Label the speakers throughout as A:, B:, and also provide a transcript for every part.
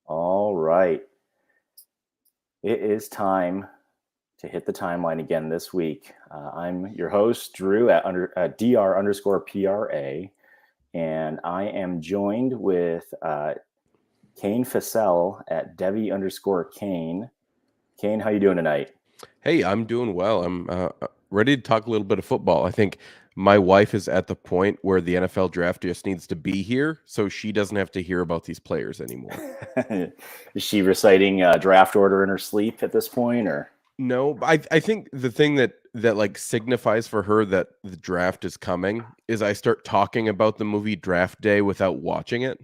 A: All right. It is time to hit the timeline again this week. I'm your host, Drew, at DR underscore PRA, and I am joined with Kane Fassell at Devi underscore Kane. Kane, how you doing tonight?
B: Hey, I'm doing well. I'm ready to talk a little bit of football. I think my wife is at the point where the NFL draft just needs to be here so she doesn't have to hear about these players anymore.
A: Is she reciting draft order in her sleep at this point, or?
B: No, I think the thing that like signifies for her that the draft is coming is I start talking about the movie Draft Day without watching it.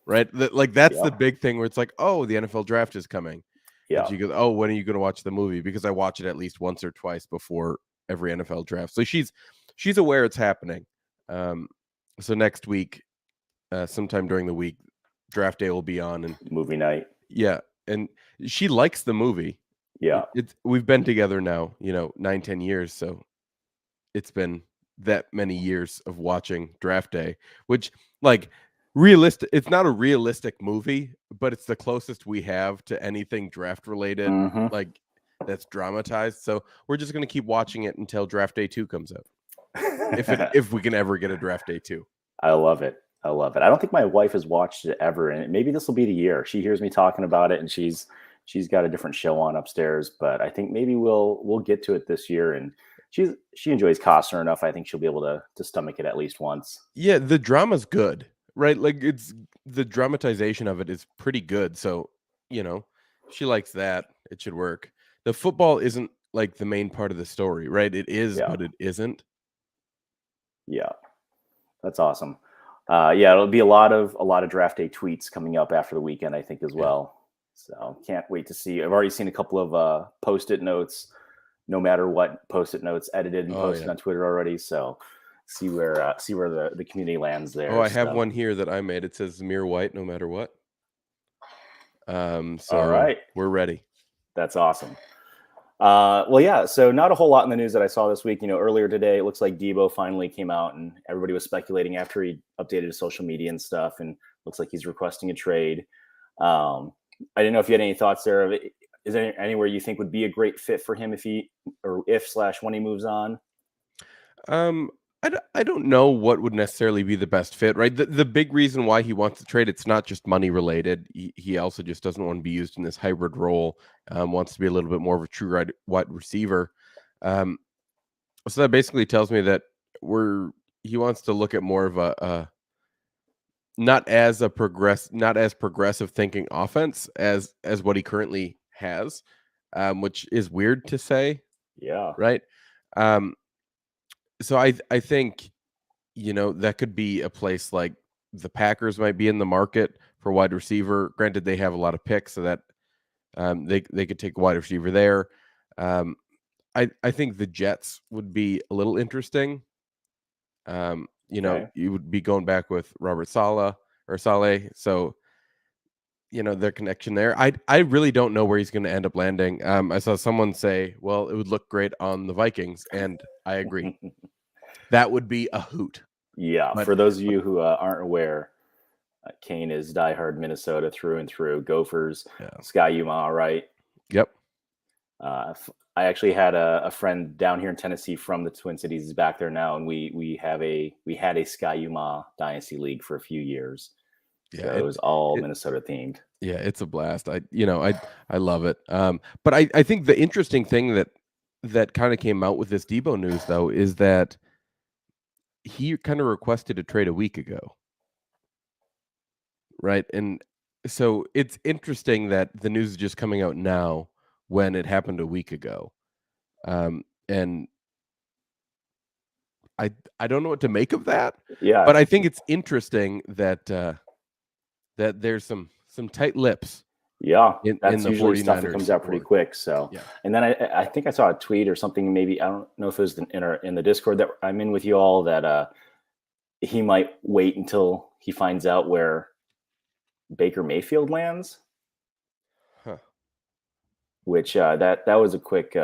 B: Right? That's
A: Yeah,
B: the big thing where it's like, "Oh, the NFL draft is coming." And
A: yeah,
B: she goes, "Oh, when are you going to watch the movie?" Because I watch it at least once or twice before every NFL draft. So she's aware it's happening. Um, so next week, sometime during the week, draft day will be on, and
A: movie night.
B: yeah, and she likes the movie.
A: Yeah,
B: It's we've been together now, 9-10 years, so it's been that many years of watching Draft Day, which like realistic it's not a realistic movie, but it's the closest we have to anything draft related,
A: hmm
B: like that's dramatized. So we're just gonna keep watching it until Draft Day 2 comes out. If we can ever get a Draft Day 2.
A: I love it. I love it. I don't think my wife has watched it ever, and maybe this will be the year. She hears me talking about it, and she's got a different show on upstairs. But I think maybe we'll get to it this year. And she enjoys Costner enough. I think she'll be able to stomach it at least once.
B: Yeah, the drama's good, right? Like it's the dramatization of it is pretty good. So, you know, she likes that. It should work. The football isn't like the main part of the story, right? It is,
A: Yeah,
B: but it isn't.
A: yeah, that's awesome. Yeah, it'll be a lot of draft day tweets coming up after the weekend, I think, as
B: Yeah.
A: well. So can't wait to see. I've already seen a couple of post-it notes, no matter what post-it notes edited and
B: Oh
A: posted
B: yeah.
A: on Twitter already. So see where the community lands
B: Oh,
A: there.
B: I have
A: So
B: one here that I made. It says Zamir White no matter what.
A: all
B: So
A: right,
B: we're ready.
A: that's awesome. Well, yeah. So not a whole lot in the news that I saw this week. Earlier today, it looks like Debo finally came out, and everybody was speculating after he updated his social media and stuff, and looks like he's requesting a trade. Um, I didn't know if you had any thoughts there. Is there anywhere you think would be a great fit for him if he or if slash when he moves on?
B: Um, I don't know what would necessarily be the best fit, right? The big reason why he wants to trade, it's not just money related. He also just doesn't want to be used in this hybrid role. Wants to be a little bit more of a true wide receiver. Um, so that basically tells me that we're he wants to look at more of a not as progressive thinking offense as what he currently has, which is weird to say,
A: Yeah.
B: right? Um, so I think that could be a place like the Packers might be in the market for wide receiver. Granted, they have a lot of picks, so that they could take a wide receiver there. Um, I think the Jets would be a little interesting.
A: Okay.
B: You would be going back with Robert Sala or Saleh, so their connection there. I really don't know where he's going to end up landing. I saw someone say, "Well, it would look great on the Vikings," and I agree. That would be a hoot.
A: Yeah.
B: But
A: For those of you who aren't aware, Kane is diehard Minnesota through and through. Gophers,
B: yeah,
A: Sky Uma, right?
B: yep.
A: I actually had a friend down here in Tennessee from the Twin Cities. He's back there now, and we had a Sky Uma Dynasty League for a few years.
B: Yeah,
A: So it was all
B: it
A: Minnesota themed.
B: yeah, it's a blast. I love it. But I think the interesting thing that kind of came out with this Debo news though is that he kind of requested a trade a week ago, right? And so it's interesting that the news is just coming out now when it happened a week ago. And I I don't know what to make of that,
A: Yeah,
B: but I think it's interesting that there's some tight lips
A: yeah.
B: in
A: That's
B: the
A: usually stuff that comes
B: 49ers
A: out pretty
B: or
A: quick. So,
B: yeah.
A: and then I think I saw a tweet or something. Maybe I don't know if it was in the Discord that I'm in with you all that he might wait until he finds out where Baker Mayfield lands.
B: Huh.
A: Which that was a quick.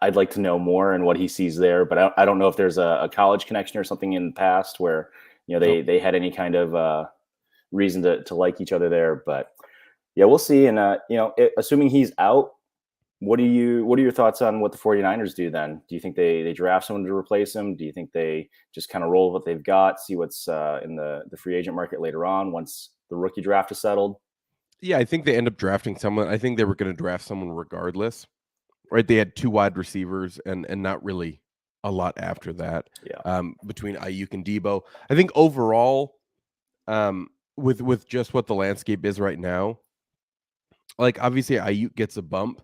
A: I'd like to know more and what he sees there, but I don't know if there's a college connection or something in the past where
B: Nope.
A: they had any kind of reason to like each other there. But yeah, we'll see. And assuming he's out, what are your thoughts on what the 49ers do then? Do you think they draft someone to replace him? Do you think they just kind of roll with what they've got, see what's in the free agent market later on once the rookie draft is settled?
B: Yeah, I think they end up drafting someone. I think they were going to draft someone regardless, right? They had 2 wide receivers and not really a lot after that.
A: Yeah.
B: Between Ayuk and Debo, I think overall, with just what the landscape is right now, like obviously Ayuk gets a bump,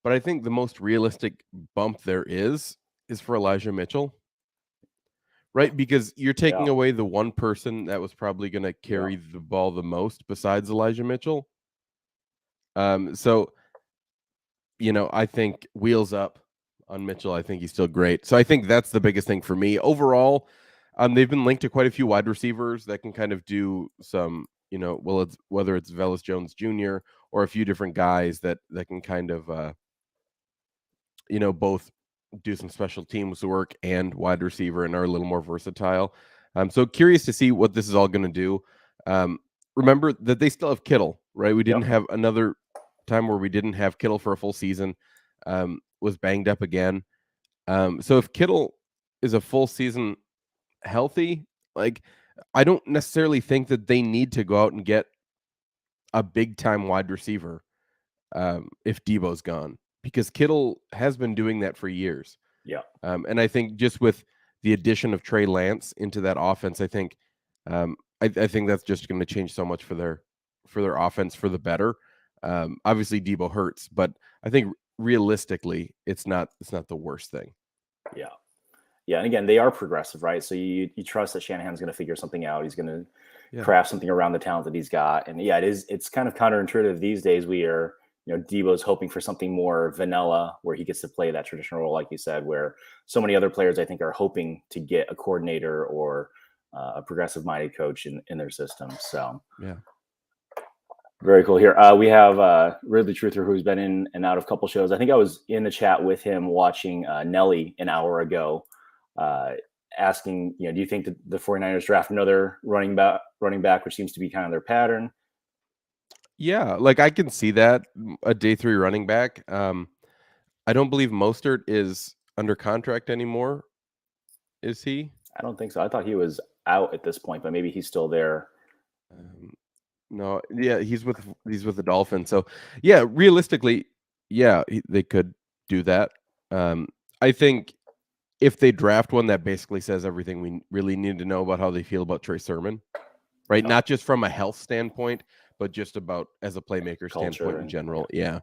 B: but I think the most realistic bump there is for Elijah Mitchell, right? Because you're taking
A: Yeah.
B: away the one person that was probably going to carry the ball the most besides Elijah Mitchell. So I think wheels up on Mitchell. I think he's still great. So I think that's the biggest thing for me overall. They've been linked to quite a few wide receivers that can kind of do some, whether it's Velus Jones Jr. or a few different guys that can kind of, both do some special teams work and wide receiver and are a little more versatile. So curious to see what this is all going to do. Remember that they still have Kittle, right? We didn't have another time where we didn't have Kittle for a full season, was banged up again. So if Kittle is a full season healthy, like I don't necessarily think that they need to go out and get a big time wide receiver if Debo's gone, because Kittle has been doing that for years.
A: Yeah.
B: And I think just with the addition of Trey Lance into that offense, I think I think that's just going to change so much for their offense for the better. Obviously Debo hurts, but I think realistically it's not the worst thing.
A: Yeah. Yeah. And again, they are progressive, right? So you trust that Shanahan's going to figure something out. He's going to craft something around the talent that he's got. And yeah, it's kind of counterintuitive these days. We are, Debo's hoping for something more vanilla where he gets to play that traditional role, like you said, where so many other players I think are hoping to get a coordinator or a progressive minded coach in their system. So
B: yeah.
A: Very cool here. We have Ridley Truther, who's been in and out of a couple shows. I think I was in the chat with him watching Nelly an hour ago, asking, do you think that the 49ers draft another running back, which seems to be kind of their pattern?
B: Yeah, like I can see that, a day 3 running back. I don't believe Mostert is under contract anymore. Is he?
A: I don't think so. I thought he was out at this point, but maybe he's still there.
B: No, yeah, he's with the Dolphins. So yeah, realistically, yeah, they could do that. I think if they draft one that basically says everything we really need to know about how they feel about Trey Sermon, right? Not just from a health standpoint, but just about as a playmaker standpoint in general. Yeah.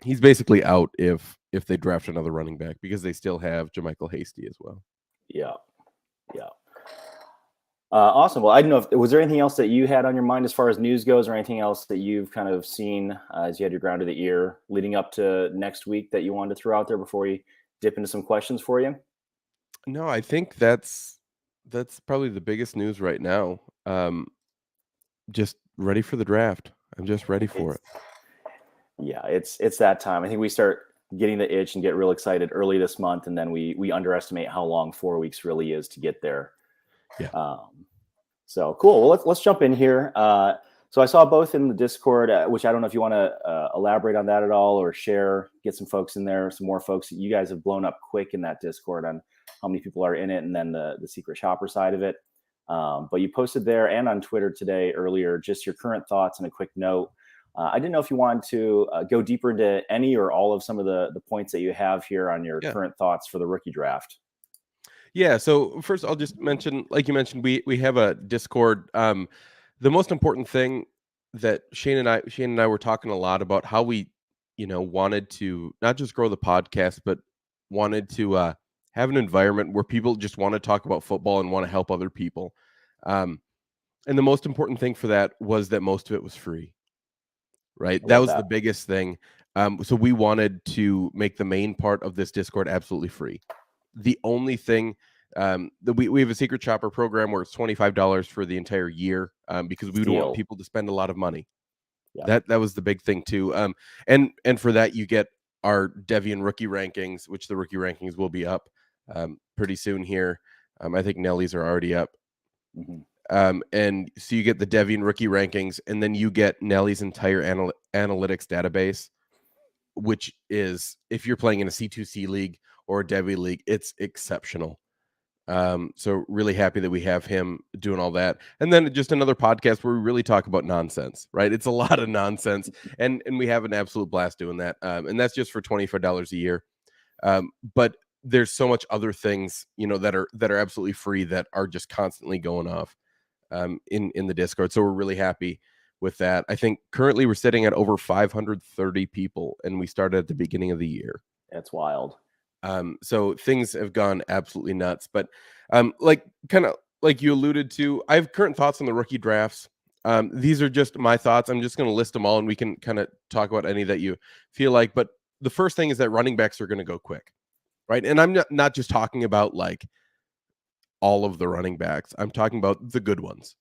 B: He's basically out if they draft another running back, because they still have JaMychal Hasty as well.
A: Yeah. Yeah. Awesome. Well, I don't know was there anything else that you had on your mind as far as news goes, or anything else that you've kind of seen as you had your ground to the ear leading up to next week that you wanted to throw out there before we dip into some questions for you?
B: No, I think that's probably the biggest news right now. Just ready for the draft. I'm just ready for it.
A: Yeah, it's that time. I think we start getting the itch and get real excited early this month, and then we underestimate how long 4 weeks really is to get there.
B: Yeah.
A: So cool. Well, let's jump in here. So I saw both in the Discord, which I don't know if you want to elaborate on that at all, or get some folks in there, some more folks. You guys have blown up quick in that Discord on how many people are in it, and then the secret shopper side of it. But you posted there and on Twitter today earlier just your current thoughts and a quick note. I didn't know if you wanted to go deeper into any or all of some of the points that you have here on your current thoughts for the rookie draft.
B: Yeah. So first, I'll just mention, like you mentioned, we have a Discord. The most important thing that Shane and I were talking a lot about how we, wanted to not just grow the podcast, but wanted to have an environment where people just want to talk about football and want to help other people. And the most important thing for that was that most of it was free. Right. That was the biggest thing. So we wanted to make the main part of this Discord absolutely free. The only thing that we have a secret shopper program where it's $25 for the entire year, because we don't want people to spend a lot of money. Yeah. That was the big thing too. And for that you get our Devian rookie rankings, which the rookie rankings will be up pretty soon here. I think Nelly's are already up. And so you get the Devian rookie rankings, and then you get Nelly's entire analytics database, which is, if you're playing in a C2C league or a Devi league, it's exceptional. So really happy that we have him doing all that. And then just another podcast where we really talk about nonsense, right? It's a lot of nonsense, and we have an absolute blast doing that. And that's just for $25 a year. But there's so much other things, that are absolutely free, that are just constantly going off in the Discord. So we're really happy with that. I think currently we're sitting at over 530 people, and we started at the beginning of the year.
A: That's wild.
B: So things have gone absolutely nuts. But kind of like you alluded to, I have current thoughts on the rookie drafts. These are just my thoughts. I'm just going to list them all, and we can kind of talk about any that you feel like. But the first thing is that running backs are going to go quick, right? And I'm not just talking about like all of the running backs. I'm talking about the good ones,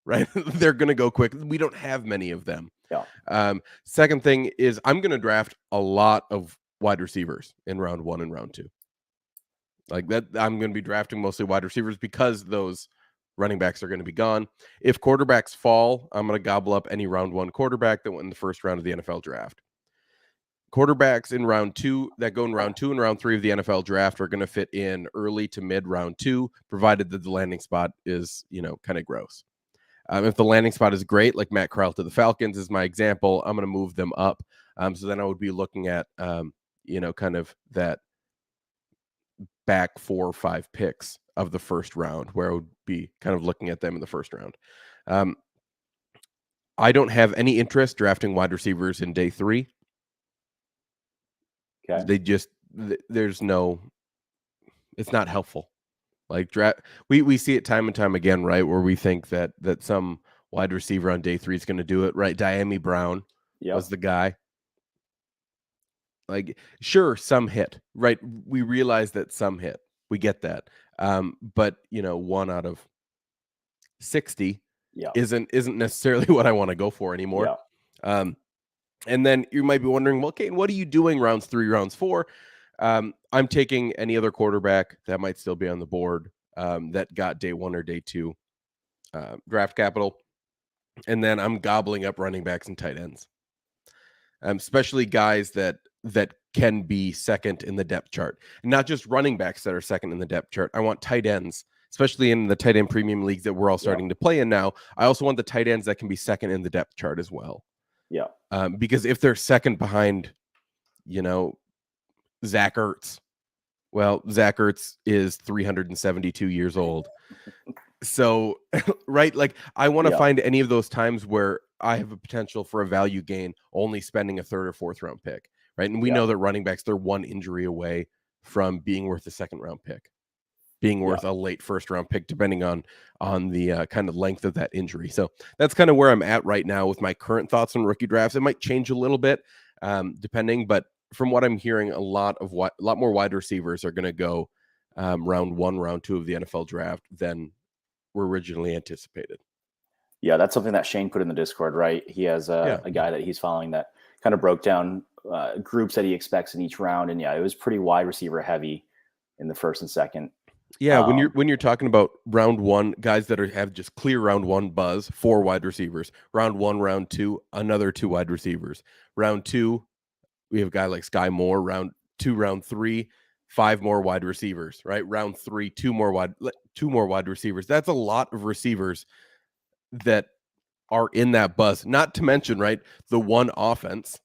B: right? They're going to go quick. We don't have many of them.
A: Yeah.
B: Second thing is I'm going to draft a lot of wide receivers in round 1 and round 2. Like that, I'm going to be drafting mostly wide receivers because those running backs are going to be gone. If quarterbacks fall, I'm going to gobble up any round 1 quarterback that went in the first round of the NFL draft. Quarterbacks in round 2 that go in round 2 and round 3 of the NFL draft are going to fit in early to mid round 2, provided that the landing spot is, kind of gross. If the landing spot is great, like Matt Corral to the Falcons is my example, I'm going to move them up. So then I would be looking at, kind of that back 4 or 5 picks of the first round, where I would be kind of looking at them in the first round. I don't have any interest drafting wide receivers in day 3.
A: Okay.
B: It's not helpful. Like we see it time and time again, right? Where we think that some wide receiver on day 3 is going to do it, right? Diami Brown was the guy. Like, sure, some hit, right? We realize that some hit. We get that. But 1 out of 60 isn't necessarily what I want to go for anymore. Yeah. And then you might be wondering, well, Kane, what are you doing rounds 3, rounds 4? I'm taking any other quarterback that might still be on the board that got day 1 or day 2 draft capital. And then I'm gobbling up running backs and tight ends, especially guys that can be second in the depth chart. And not just running backs that are second in the depth chart. I want tight ends, especially in the tight end premium leagues that we're all starting to play in now. I also want the tight ends that can be second in the depth chart as well.
A: Yeah.
B: Because if they're second behind, Zach Ertz, well, Zach Ertz is 372 years old. So, right, like I want to find any of those times where I have a potential for a value gain, only spending a 3rd or 4th round pick, right? And we know that running backs, they're 1 injury away from being worth a 2nd round pick, being worth a late 1st round pick, depending on the kind of length of that injury. So that's kind of where I'm at right now with my current thoughts on rookie drafts. It might change a little bit, depending, but from what I'm hearing, a lot more wide receivers are going to go round 1, round 2 of the NFL draft than were originally anticipated.
A: Yeah, that's something that Shane put in the Discord, right? He has a guy that he's following that kind of broke down groups that he expects in each round, and it was pretty wide receiver heavy in the 1st and 2nd.
B: Yeah, when you're talking about round 1, guys that have just clear round 1 buzz, 4 wide receivers. Round 1, round 2, another 2 wide receivers. Round 2, we have a guy like Sky Moore. Round 2, round 3, 5 more wide receivers. Right, round 3, 2 more wide receivers. That's a lot of receivers that are in that buzz. Not to mention, right, the one offense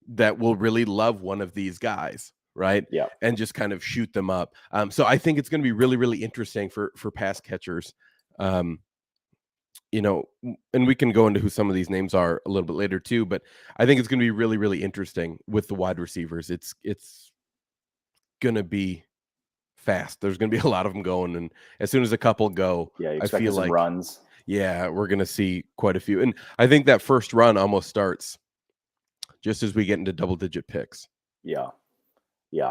B: that will really love one of these guys, right?
A: Yeah.
B: And just kind of shoot them up. So I think it's going to be really, really interesting for pass catchers. And we can go into who some of these names are a little bit later too, but I think it's going to be really, really interesting with the wide receivers. It's going to be fast. There's going to be a lot of them going, and as soon as a couple go,
A: I feel like runs.
B: Yeah, we're going to see quite a few. And I think that first run almost starts just as we get into double-digit picks.
A: Yeah.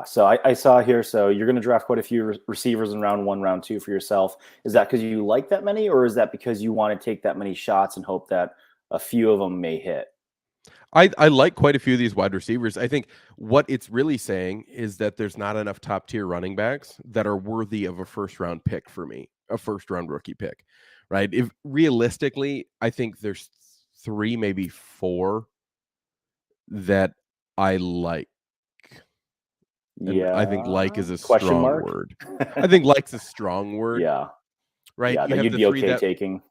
A: So I saw here, so you're going to draft quite a few receivers in round 1, round 2 for yourself. Is that because you like that many, or is that because you want to take that many shots and hope that a few of them may hit?
B: I like quite a few of these wide receivers. I think what it's really saying is that there's not enough top-tier running backs that are worthy of a first-round pick for me, a first-round rookie pick, right? If realistically, I think there's 3, maybe 4 that I like. And I think like
A: Yeah?
B: is a
A: Question
B: strong
A: mark?
B: word. I think like's a strong word,
A: Yeah.
B: right?
A: Yeah,
B: You
A: that
B: have
A: you'd
B: the
A: be
B: 3
A: okay
B: that
A: taking.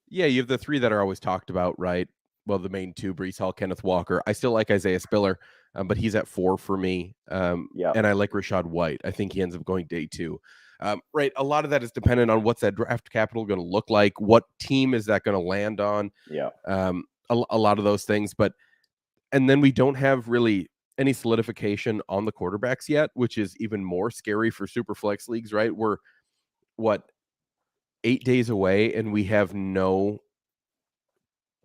B: Yeah, you have the 3 that are always talked about, right? Well, the main 2, Breece Hall, Kenneth Walker. I still like Isaiah Spiller, but he's at 4 for me.
A: Yeah.
B: And I like Rashad White. I think he ends up going day 2. Right. A lot of that is dependent on what's that draft capital going to look like. What team is that going to land on?
A: Yeah.
B: A lot of those things. And then we don't have really any solidification on the quarterbacks yet, which is even more scary for super flex leagues, right? We're what, 8 days away, and we have no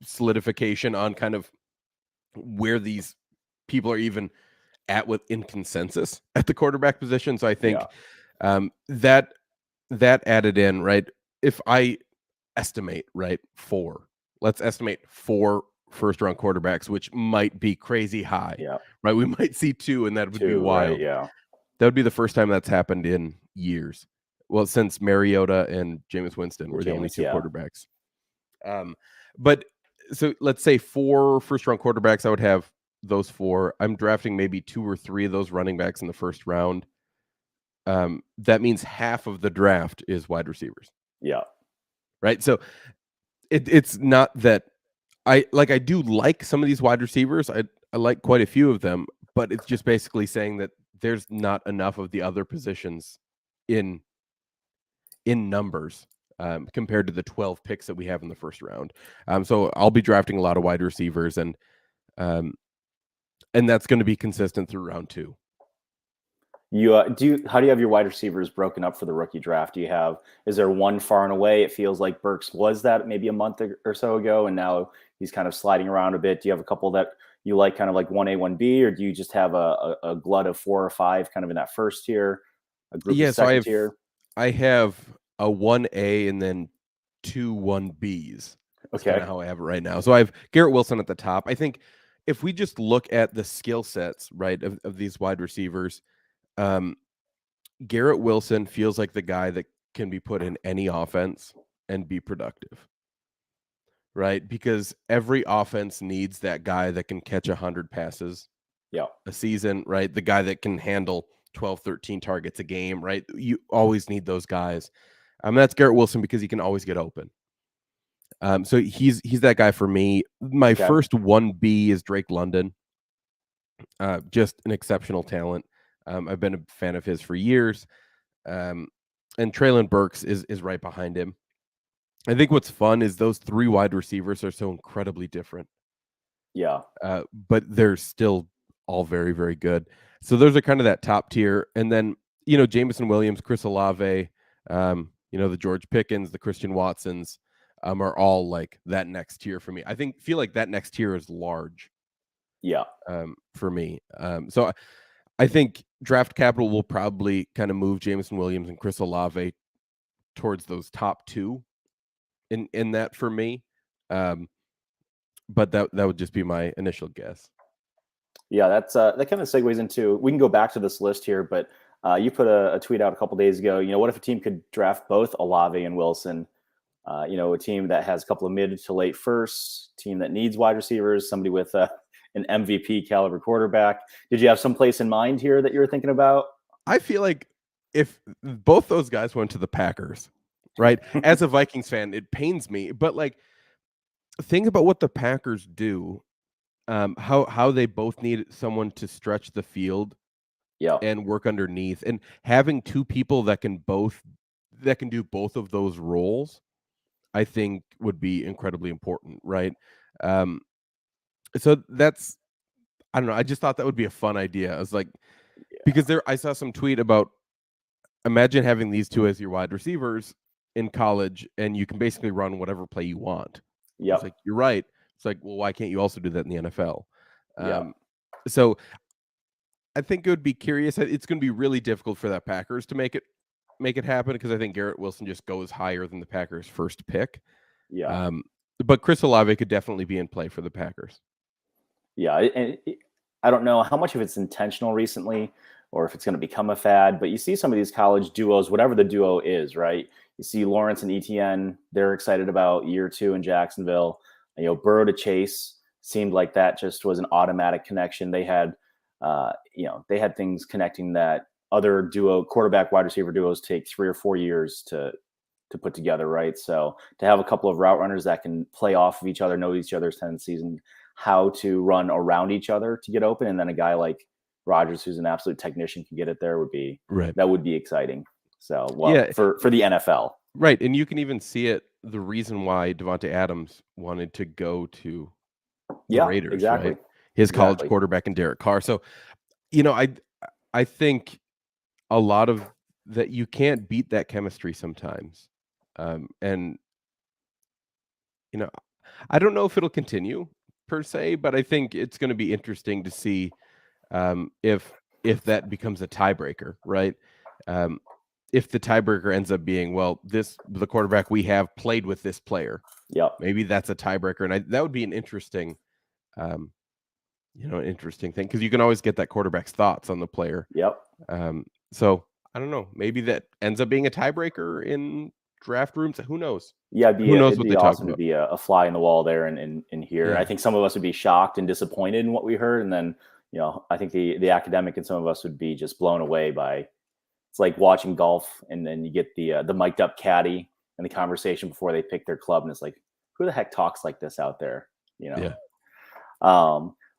B: solidification on kind of where these people are even at within consensus at the quarterback position. So I think that added in, right? If I estimate, right, 4, let's estimate 4 first round quarterbacks, which might be crazy high,
A: Yeah.
B: right? We might see 2, and that would be
A: 2, right?
B: wild.
A: Yeah.
B: That would be the first time that's happened in years. Well, since Mariota and Jameis Winston were the only 2 quarterbacks. But so let's say 4 first round quarterbacks. I would have those 4. I'm drafting maybe 2 or 3 of those running backs in the first round. That means half of the draft is wide receivers.
A: Yeah.
B: Right. So it's not that I do like some of these wide receivers. I like quite a few of them, but it's just basically saying that there's not enough of the other positions in numbers compared to the 12 picks that we have in the first round. So I'll be drafting a lot of wide receivers, and that's going to be consistent through round 2.
A: You how do you have your wide receivers broken up for the rookie draft? Is there one far and away? It feels like Burks was that maybe a month or so ago, and now he's kind of sliding around a bit. Do you have a couple that you like, kind of like 1A, 1B, or do you just have a glut of 4 or 5 kind of in that first tier, a group of second tier?
B: I have a 1A and then 2 1Bs. That's kind of how I have it right now. So I have Garrett Wilson at the top. I think if we just look at the skill sets, right, of these wide receivers, Garrett Wilson feels like the guy that can be put in any offense and be productive, right? Because every offense needs that guy that can catch 100 passes a season, right? The guy that can handle 12, 13 targets a game, right? You always need those guys. That's Garrett Wilson because he can always get open. So he's that guy for me. My first 1B is Drake London. Just an exceptional talent. I've been a fan of his for years. And Treylon Burks is right behind him. I think what's fun is those 3 wide receivers are so incredibly different.
A: Yeah.
B: But they're still all very, very good. So those are kind of that top tier. And then, Jameson Williams, Chris Olave, the George Pickens, the Christian Watsons, are all like that next tier for me. Feel like that next tier is large.
A: Yeah.
B: For me. So I think draft capital will probably kind of move Jameson Williams and Chris Olave towards those top 2 in that for me. But that would just be my initial guess.
A: Yeah, that kind of segues into, we can go back to this list here, but you put a tweet out a couple days ago. What if a team could draft both Olave and Wilson? A team that has a couple of mid to late firsts, team that needs wide receivers, somebody with an MVP caliber quarterback. Did you have some place in mind here that you were thinking about?
B: I feel like if both those guys went to the Packers, right? As a Vikings fan, it pains me, but like, think about what the Packers do. How they both need someone to stretch the field, and work underneath, and having 2 people that can do both of those roles, I think would be incredibly important, right? So that's, I don't know. I just thought that would be a fun idea. I was like, because I saw some tweet about, imagine having these 2 as your wide receivers in college, and you can basically run whatever play you want.
A: Yeah.
B: It's like, you're right. It's like, well, why can't you also do that in the NFL? So I think it would be curious. It's going to be really difficult for that Packers to make it happen, because I think Garrett Wilson just goes higher than the Packers' first pick.
A: Yeah.
B: But Chris Olave could definitely be in play for the Packers.
A: Yeah. And I don't know how much of it's intentional recently, or if it's going to become a fad, but you see some of these college duos, whatever the duo is, right? You see Lawrence and ETN, they're excited about year 2 in Jacksonville. Burrow to Chase seemed like that just was an automatic connection. They had, they had things connecting that other quarterback wide receiver duos take 3 or 4 years to put together, right? So to have a couple of route runners that can play off of each other, know each other's tendencies and how to run around each other to get open, and then a guy like Rodgers, who's an absolute technician, can get it there would be exciting. So, for the NFL.
B: Right. And you can even see it, the reason why Davante Adams wanted to go to the Raiders,
A: exactly.
B: Right? His college quarterback and Derek Carr. So, I think a lot of that, you can't beat that chemistry sometimes. And, I don't know if it'll continue per se, but I think it's going to be interesting to see if that becomes a tiebreaker, right? If the tiebreaker ends up being, the quarterback we have played with this player, maybe that's a tiebreaker, and that would be an interesting, interesting thing, because you can always get that quarterback's thoughts on the player. So I don't know, maybe that ends up being a tiebreaker in draft rooms. Who knows?
A: Yeah,
B: who knows what they talk
A: awesome
B: about?
A: To be a fly in the wall there and here. I think some of us would be shocked and disappointed in what we heard, and then I think the academic and some of us would be just blown away by. It's like watching golf, and then you get the mic'd up caddy and the conversation before they pick their club, and it's like, who the heck talks like this out there?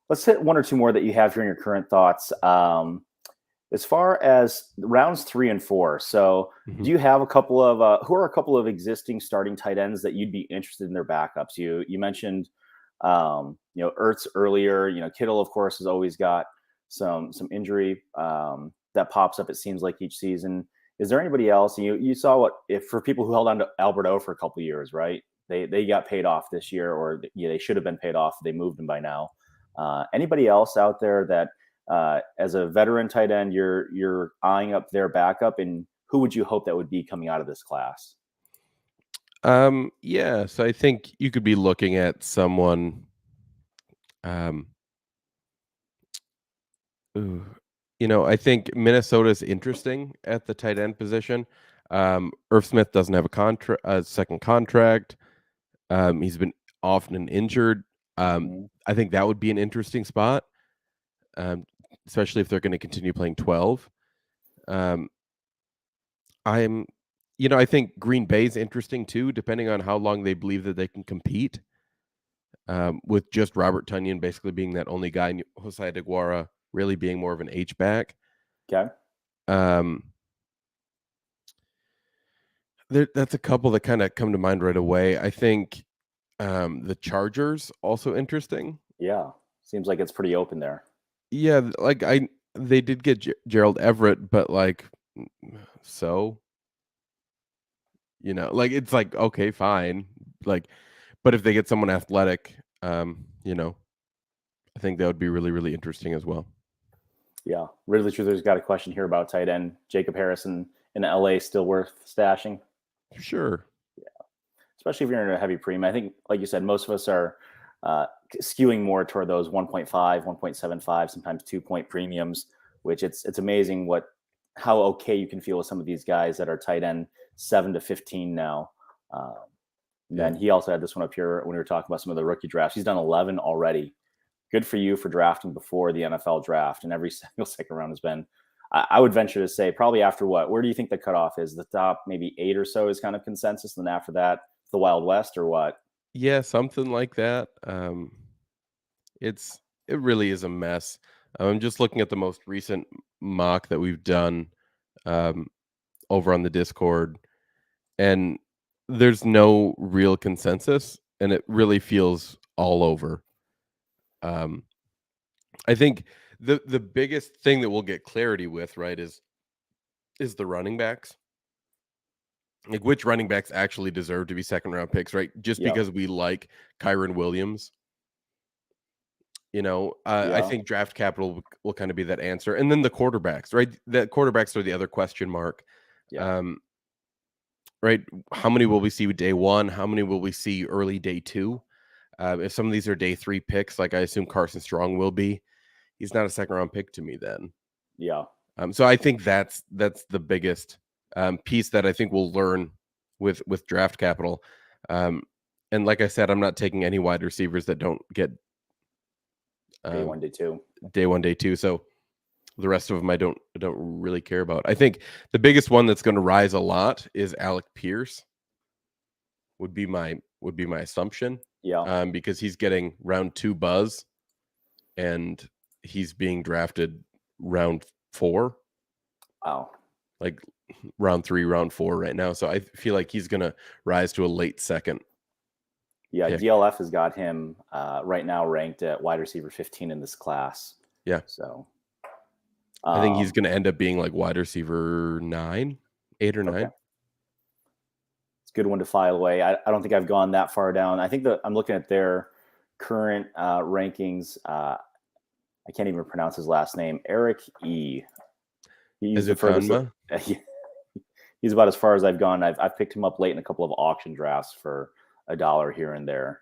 A: Let's hit one or two more that you have here in your current thoughts. As far as rounds 3 and 4, so do you have a couple of who are a couple of existing starting tight ends that you'd be interested in their backups? You mentioned Ertz earlier. Kittle, of course, has always got some injury that pops up, it seems like, each season. Is there anybody else? You saw for people who held on to Alberto for a couple of years, right? They got paid off this year, or they should have been paid off. They moved him by now. Anybody else out there that as a veteran tight end, you're eyeing up their backup, and who would you hope that would be coming out of this class?
B: So I think you could be looking at someone. I think Minnesota's interesting at the tight end position. Irv Smith doesn't have a second contract. He's been often injured. I think that would be an interesting spot, especially if they're going to continue playing 12. I think Green Bay's interesting too, depending on how long they believe that they can compete. With just Robert Tonyan basically being that only guy, and Josiah DeGuara really being more of an H-back.
A: Okay.
B: That's a couple that kind of come to mind right away. I think the Chargers also interesting.
A: Yeah, seems like it's pretty open there.
B: Yeah, they did get Gerald Everett, but it's like, okay, fine. But if they get someone athletic, I think that would be really, really interesting as well.
A: Yeah. Ridley Truthers got a question here about tight end Jacob Harrison in LA, still worth stashing?
B: Sure.
A: Yeah. Especially if you're in a heavy premium. I think, like you said, most of us are skewing more toward those 1.5, 1.75, sometimes 2-point premiums, which it's amazing how okay you can feel with some of these guys that are tight end 7 to 15 now. Then he also had this one up here when we were talking about some of the rookie drafts. He's done 11 already. Good for you for drafting before the NFL draft, and every single second round has been. I would venture to say probably after what? Where do you think the cutoff is? The top maybe 8 or so is kind of consensus, and then after that, the Wild West, or what?
B: Yeah, something like that. It really is a mess. I'm just looking at the most recent mock that we've done over on the Discord, and there's no real consensus, and it really feels all over. I think the biggest thing that we'll get clarity with, right, is the running backs. Like, which running backs actually deserve to be second round picks, right? Just because we like Kyren Williams. I think draft capital will kind of be that answer. And then the quarterbacks, right? The quarterbacks are the other question mark. Right? How many will we see with day 1? How many will we see early day 2? If some of these are day 3 picks, like I assume Carson Strong will be, he's not a second round pick to me then.
A: Yeah.
B: So I think that's the biggest piece that I think we'll learn with draft capital. And like I said, I'm not taking any wide receivers that don't get
A: Day one, day two.
B: day one, day two. So the rest of them I don't really care about. I think the biggest one that's going to rise a lot is Alec Pierce. Would be my assumption.
A: Yeah.
B: Because he's getting round 2 buzz, and he's being drafted round 4.
A: Wow.
B: Like round 3, round 4 right now. So I feel like he's gonna rise to a late second.
A: Yeah,
B: pick.
A: DLF has got him right now ranked at wide receiver 15 in this class.
B: Yeah.
A: So
B: I think he's gonna end up being like wide receiver 9, 8 or 9.
A: Okay. It's a good one to file away. I don't think I've gone that far down. I think that I'm looking at their current rankings. I can't even pronounce his last name. Eric E. He's the furthest. He's about as far as I've gone. I've picked him up late in a couple of auction drafts for $1 here and there.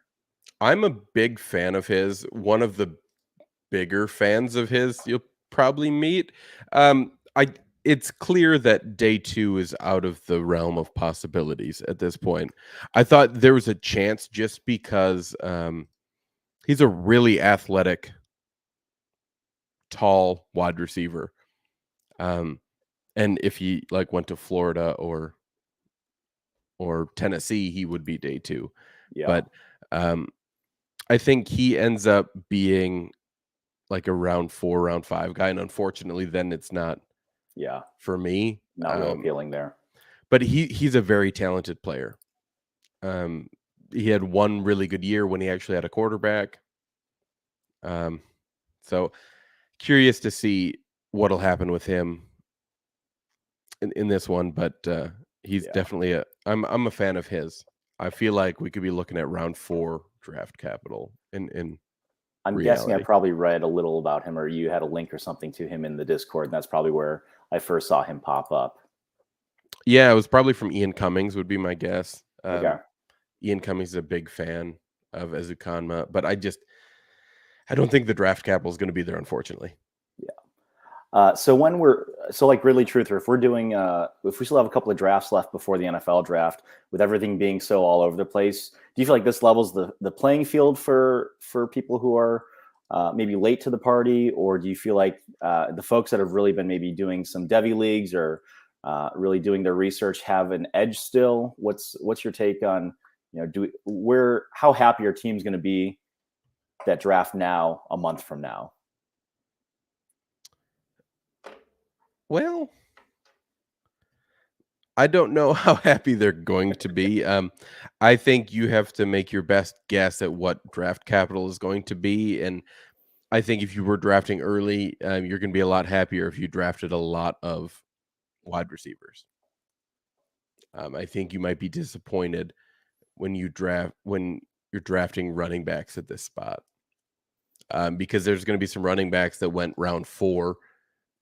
B: I'm a big fan of his. One of the bigger fans of his you'll probably meet. It's clear that day 2 is out of the realm of possibilities at this point. I thought there was a chance just because he's a really athletic, tall wide receiver. And if he like went to Florida or Tennessee, he would be day 2.
A: Yeah.
B: But I think he ends up being like a round 4, round 5 guy, and unfortunately then it's not for me.
A: Not real appealing there.
B: But he's a very talented player. He had one really good year when he actually had a quarterback. So curious to see what'll happen with him in this one, but he's definitely I'm a fan of his. I feel like we could be looking at round 4 draft capital in
A: I'm guessing I probably read a little about him, or you had a link or something to him in the Discord, and that's probably where I first saw him pop up.
B: Yeah, it was probably from Ian Cummings, would be my guess.
A: Okay.
B: Ian Cummings is a big fan of Ezukanma, but I don't think the draft capital is going to be there, unfortunately.
A: Yeah. So like really truther, if we're doing, if we still have a couple of drafts left before the NFL draft, with everything being so all over the place, do you feel like this levels the playing field for people who are maybe late to the party, or do you feel like the folks that have really been maybe doing some Devy leagues or really doing their research have an edge still? What's your take on, how happy your team's going to be that draft now a month from now?
B: Well, I don't know how happy they're going to be. I think you have to make your best guess at what draft capital is going to be. And I think if you were drafting early, you're going to be a lot happier if you drafted a lot of wide receivers. I think you might be disappointed when you're drafting running backs at this spot. Because there's going to be some running backs that went round 4,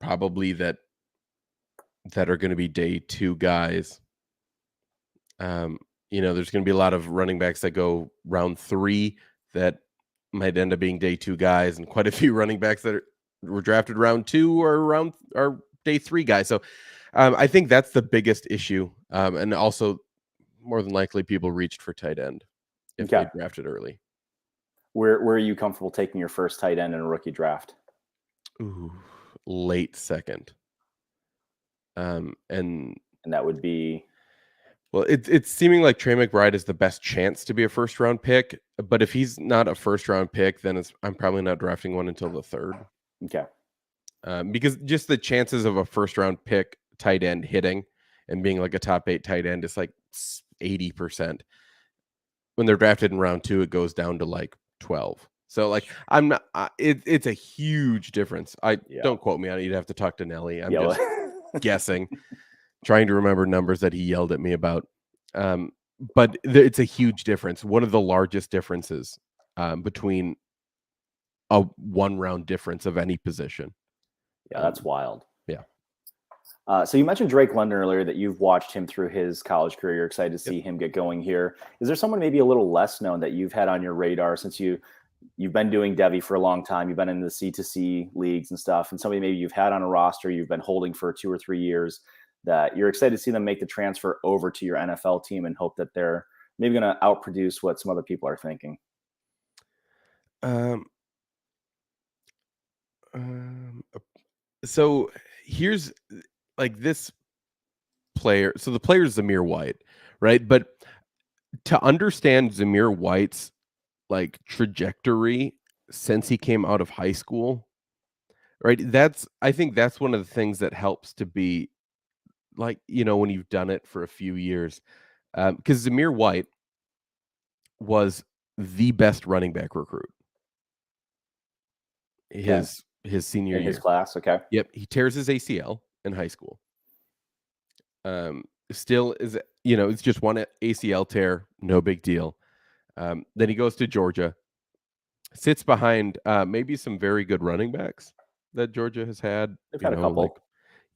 B: probably that are going to be day 2 guys. There's going to be a lot of running backs that go round 3 that might end up being day 2 guys, and quite a few running backs that were drafted round 2 or day 3 guys. So I think that's the biggest issue. And also more than likely people reached for tight end if they drafted early.
A: Where are you comfortable taking your first tight end in a rookie draft?
B: Ooh, late second. And
A: that would be,
B: well, it's seeming like Trey McBride is the best chance to be a first round pick, but if he's not a first round pick, then I'm probably not drafting one until the 3rd.
A: Okay.
B: Because just the chances of a first round pick tight end hitting and being like a top 8 tight end is like 80%. When they're drafted in round 2, it goes down to like 12. So like I'm not. It's a huge difference. Don't quote me on it. You'd have to talk to Nelly. I'm just guessing, trying to remember numbers that he yelled at me about. But it's a huge difference. One of the largest differences between a 1-round difference of any position.
A: Yeah, that's wild.
B: Yeah.
A: So you mentioned Drake London earlier, that you've watched him through his college career. You're excited to see him get going here. Is there someone maybe a little less known that you've had on your radar since you've been doing Devy for a long time? You've been in the C2C leagues and stuff, and somebody maybe you've had on a roster, you've been holding for 2 or 3 years, that you're excited to see them make the transfer over to your NFL team and hope that they're maybe going to outproduce what some other people are thinking?
B: Um, um, so here's like this player. So the player is Zamir White, right? But to understand Zamir White's like trajectory since he came out of high school, right? I think that's one of the things that helps to be like, when you've done it for a few years. Because Zamir White was the best running back recruit
A: Okay.
B: his senior
A: In his
B: year.
A: class. Okay.
B: Yep, he tears his ACL in high school. Still is, it's just one ACL tear, no big deal. Then he goes to Georgia, sits behind maybe some very good running backs that Georgia has had.
A: They've had a couple.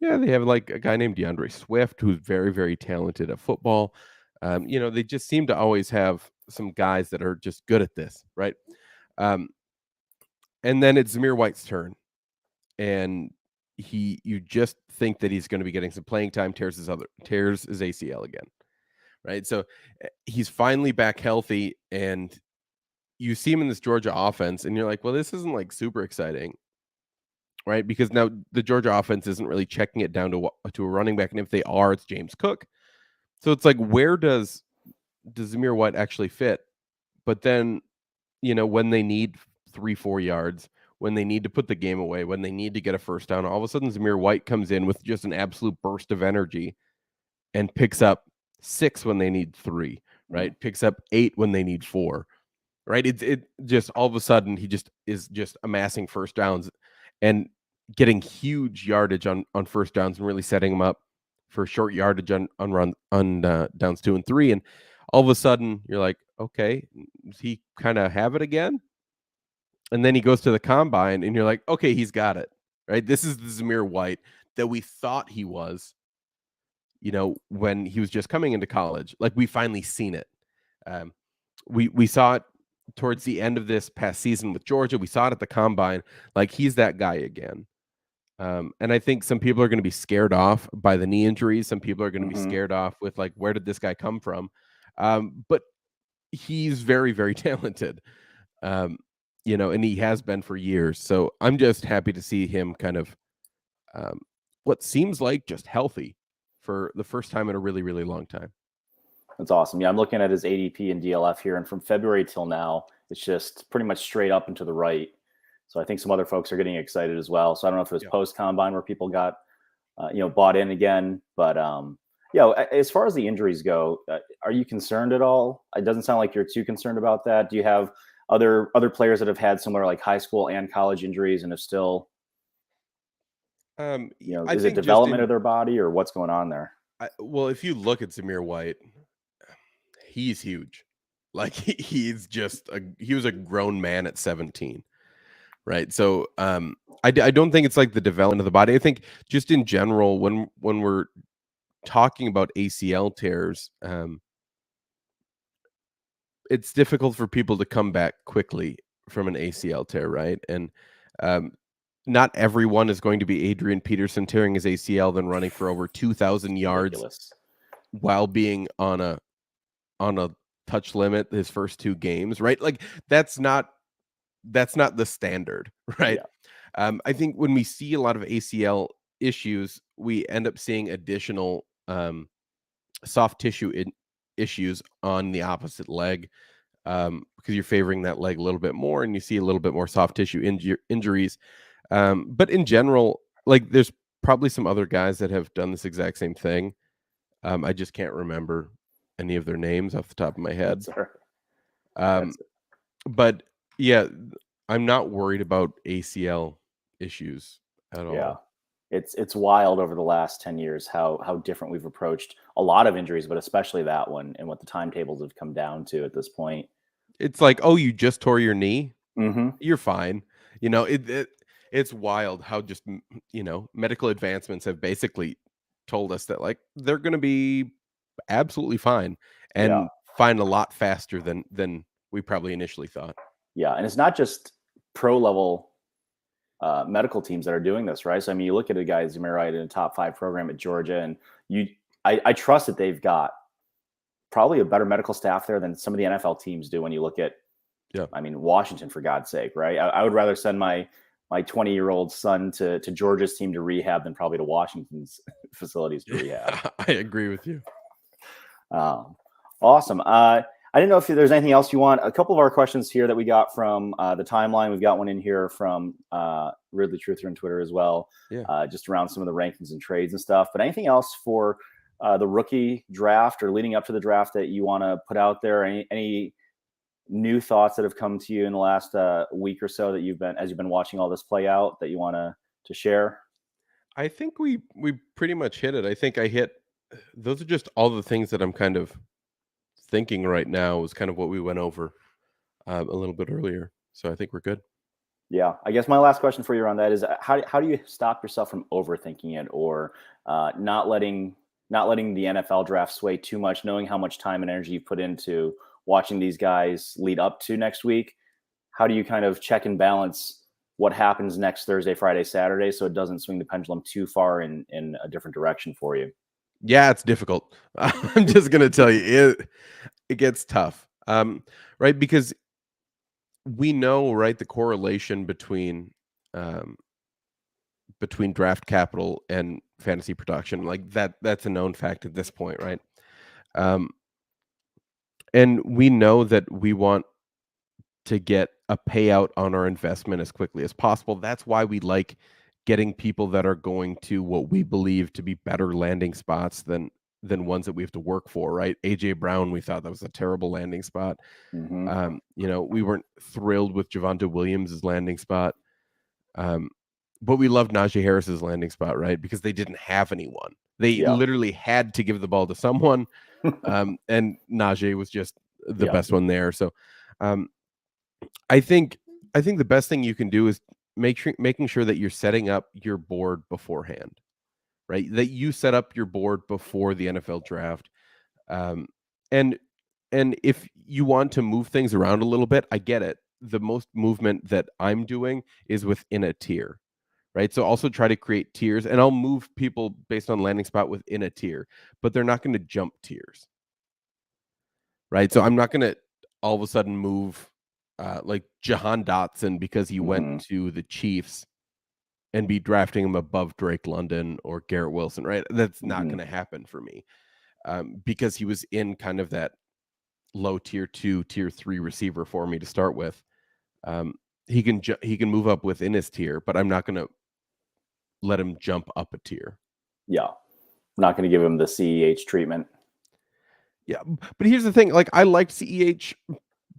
B: Yeah, they have like a guy named DeAndre Swift who's very, very talented at football. They just seem to always have some guys that are just good at this, right? And then it's Zamir White's turn, and you just think that he's going to be getting some playing time, tears his ACL again, right? So he's finally back healthy, and you see him in this Georgia offense, and you're like, well, this isn't like super exciting, right? Because now the Georgia offense isn't really checking it down to a running back, and if they are, it's James Cook. So it's like, where does Zamir White actually fit? But then, when they need 3-4 yards, when they need to put the game away, when they need to get a first down, all of a sudden Zamir White comes in with just an absolute burst of energy and picks up 6 when they need 3, right? Picks up 8 when they need 4, right? It just all of a sudden he just is just amassing first downs and getting huge yardage on first downs and really setting them up for short yardage on downs 2 and 3. And all of a sudden you're like, okay, does he kind of have it again? And then he goes to the combine and you're like, okay, he's got it, right? This is the Zamir White that we thought he was, when he was just coming into college. Like, we finally seen it. We saw it towards the end of this past season with Georgia. We saw it at the combine. Like, he's that guy again. And I think some people are going to be scared off by the knee injuries. Some people are going to be scared off with like, where did this guy come from? But he's very, very talented. And he has been for years. So I'm just happy to see him kind of what seems like just healthy for the first time in a really, really long time.
A: That's awesome. Yeah, I'm looking at his ADP and DLF here, and from February till now, it's just pretty much straight up and to the right. So I think some other folks are getting excited as well. So I don't know if it was post combine where people got, bought in again, but as far as the injuries go, are you concerned at all? It doesn't sound like you're too concerned about that. Do you have other players that have had similar like high school and college injuries and have still,
B: I
A: is it
B: think
A: development of their body or what's going on there?
B: well, if you look at Zamir White, he's huge. Like, he was a grown man at 17, right? So I don't think it's like the development of the body. I think just in general, when we're talking about ACL tears, it's difficult for people to come back quickly from an ACL tear, right? And not everyone is going to be Adrian Peterson tearing his ACL, then running for over 2,000 yards
A: Ridiculous.
B: while being on a touch limit his first 2 games, right? Like, that's not the standard, right?
A: Yeah.
B: I think when we see a lot of ACL issues, we end up seeing additional soft tissue issues on the opposite leg, because you're favoring that leg a little bit more, and you see a little bit more soft tissue injuries. But in general, like, there's probably some other guys that have done this exact same thing. I just can't remember any of their names off the top of my head. But yeah, I'm not worried about ACL issues at all.
A: Yeah. It's wild over the last 10 years how different we've approached a lot of injuries, but especially that one, and what the timetables have come down to at this point.
B: It's like, oh, you just tore your knee?
A: Mm-hmm.
B: You're fine. It's wild how just, medical advancements have basically told us that, like, they're going to be absolutely fine and fine a lot faster than we probably initially thought.
A: Yeah. And it's not just pro level medical teams that are doing this, right? So I mean, you look at a guy Zumari in a top 5 program at Georgia, and I trust that they've got probably a better medical staff there than some of the NFL teams do. When you look at,
B: Yeah.
A: I mean, Washington, for God's sake, right? I would rather send my 20-year-old son to Georgia's team to rehab than probably to Washington's facilities to rehab.
B: I agree with you.
A: Awesome. I didn't know if there's anything else you want. A couple of our questions here that we got from the timeline. We've got one in here from Ridley Truther on Twitter as well, just around some of the rankings and trades and stuff. But anything else for the rookie draft or leading up to the draft that you want to put out there? Any new thoughts that have come to you in the last week or so that you've been watching all this play out that you want to share?
B: I think we pretty much hit it. I think I hit. Those are just all the things that I'm kind of thinking right now. Is kind of what we went over a little bit earlier. So I think we're good.
A: Yeah, I guess my last question for you on that is how do you stop yourself from overthinking it, or not letting the NFL draft sway too much, knowing how much time and energy you put into watching these guys lead up to next week? How do you kind of check and balance what happens next Thursday, Friday, Saturday, so it doesn't swing the pendulum too far in a different direction for you?
B: Yeah, it's difficult. I'm just gonna tell you, it gets tough, right? Because we know, right, the correlation between draft capital and fantasy production, like that's a known fact at this point, right? And we know that we want to get a payout on our investment as quickly as possible. That's why we like getting people that are going to what we believe to be better landing spots than ones that we have to work for, right? AJ Brown, we thought that was a terrible landing spot.
A: Mm-hmm.
B: We weren't thrilled with Javonte Williams' landing spot. But we loved Najee Harris's landing spot, right? Because they didn't have anyone. They literally had to give the ball to someone. And Najee was just the best one there. So I think the best thing you can do is making sure that you're setting up your board beforehand, right? That you set up your board before the NFL draft. And if you want to move things around a little bit, I get it. The most movement that I'm doing is within a tier, right? So also try to create tiers, and I'll move people based on landing spot within a tier, but they're not going to jump tiers, right? So I'm not going to all of a sudden move like Jahan Dotson because he went to the Chiefs and be drafting him above Drake London or Garrett Wilson, right? That's not going to happen for me because he was in kind of that low tier 2, tier 3 receiver for me to start with. He can move up within his tier, but I'm not going to let him jump up a tier.
A: Yeah. Not going to give him the CEH treatment.
B: Yeah. But here's the thing. Like, I liked CEH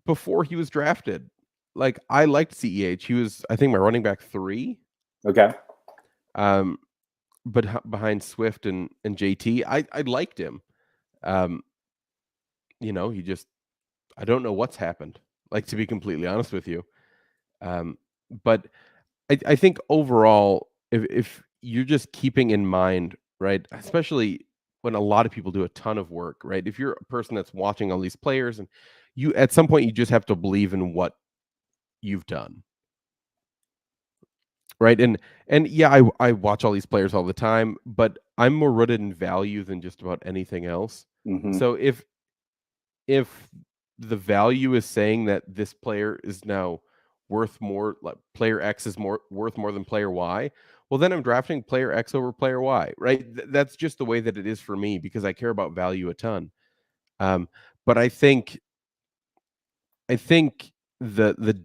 B: before he was drafted. Like, I liked CEH. He was, I think, my running back 3.
A: Okay.
B: But behind Swift and JT, I liked him. He just, I don't know what's happened. Like, to be completely honest with you. But I think overall, if you're just keeping in mind, right, especially when a lot of people do a ton of work, right? If you're a person that's watching all these players, and you at some point you just have to believe in what you've done, right? And yeah, I watch all these players all the time, but I'm more rooted in value than just about anything else.
A: Mm-hmm.
B: So if the value is saying that this player is now worth more, like player X is worth more than player Y, well, then I'm drafting player X over player Y, right? That's just the way that it is for me because I care about value a ton. But I think the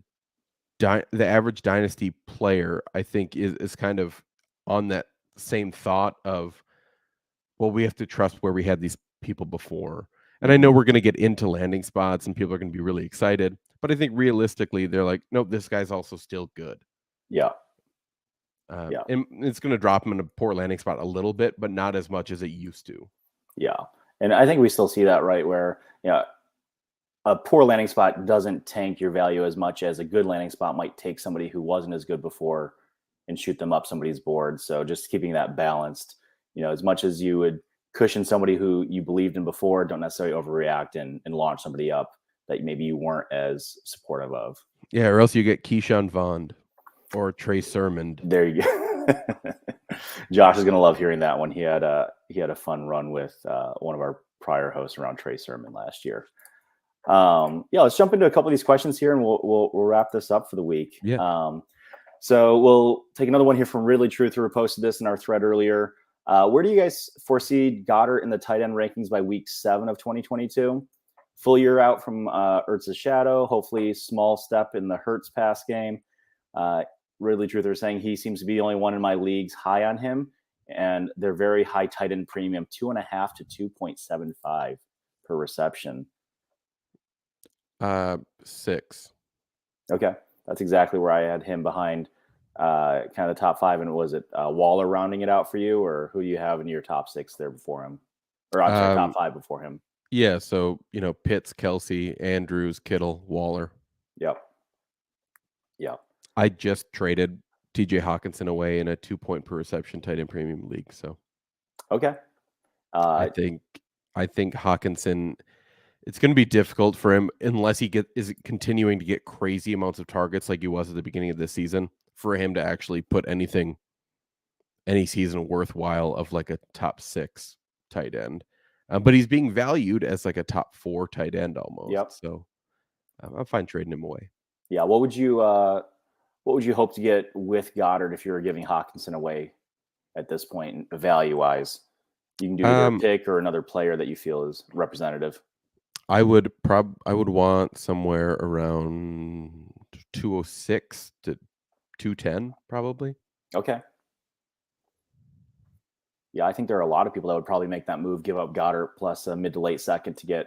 B: average dynasty player, I think, is kind of on that same thought of, well, we have to trust where we had these people before. And I know we're going to get into landing spots and people are going to be really excited, but I think realistically, they're like, nope, this guy's also still good.
A: Yeah.
B: And it's going to drop him in a poor landing spot a little bit, but not as much as it used to.
A: Yeah. And I think we still see that, right? Where, a poor landing spot doesn't tank your value as much as a good landing spot might take somebody who wasn't as good before and shoot them up somebody's board. So just keeping that balanced, as much as you would cushion somebody who you believed in before, don't necessarily overreact and launch somebody up that maybe you weren't as supportive of.
B: Yeah, or else you get Keyshawn Vaughn. Or Trey Sermon.
A: There you go. Josh is gonna love hearing that one. He had a fun run with one of our prior hosts around Trey Sermon last year. Yeah, let's jump into a couple of these questions here, and we'll wrap this up for the week.
B: Yeah.
A: So we'll take another one here from Ridley Truth, who posted this in our thread earlier. Where do you guys foresee Goddard in the tight end rankings by week 7 of 2022? Full year out from Ertz's shadow, hopefully small step in the Hurts pass game. Ridley Truth are saying he seems to be the only one in my leagues high on him, and they're very high tight end premium, 2.5 to 2.75 per reception.
B: 6.
A: Okay, that's exactly where I had him behind kind of the top 5. And was it Waller rounding it out for you, or who do you have in your top 6 there before him? Or I'm sorry, top 5 before him.
B: Yeah, so Pitts, Kelsey, Andrews, Kittle, Waller.
A: Yep.
B: I just traded TJ Hawkinson away in a 2-point per reception tight end premium league. So
A: okay.
B: I think Hawkinson, it's going to be difficult for him unless he is continuing to get crazy amounts of targets like he was at the beginning of this season, for him to actually put any season worthwhile of like a top 6 tight end. But he's being valued as like a top 4 tight end almost.
A: Yep.
B: So I'm fine trading him away.
A: Yeah. What would you hope to get with Goddard if you were giving Hawkinson away at this point, value wise? You can do either a pick or another player that you feel is representative.
B: I would want somewhere around 206 to 210 probably.
A: Okay. Yeah, I think there are a lot of people that would probably make that move, give up Goddard plus a mid to late second to get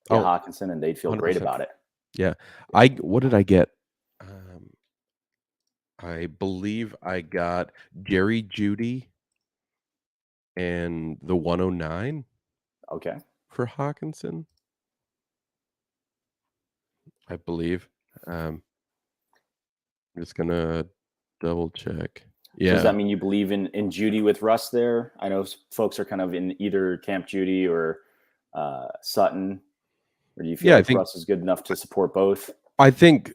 A: Hawkinson, and they'd feel 100%. Great about it.
B: Yeah. What did I get? I believe I got Jerry Jeudy and the 109.
A: Okay.
B: For Hawkinson, I believe. I'm just gonna double check. Yeah.
A: Does that mean you believe in Jeudy with Russ there? I know folks are kind of in either camp Jeudy or Sutton. Or do you feel like Russ is good enough to support both?
B: I think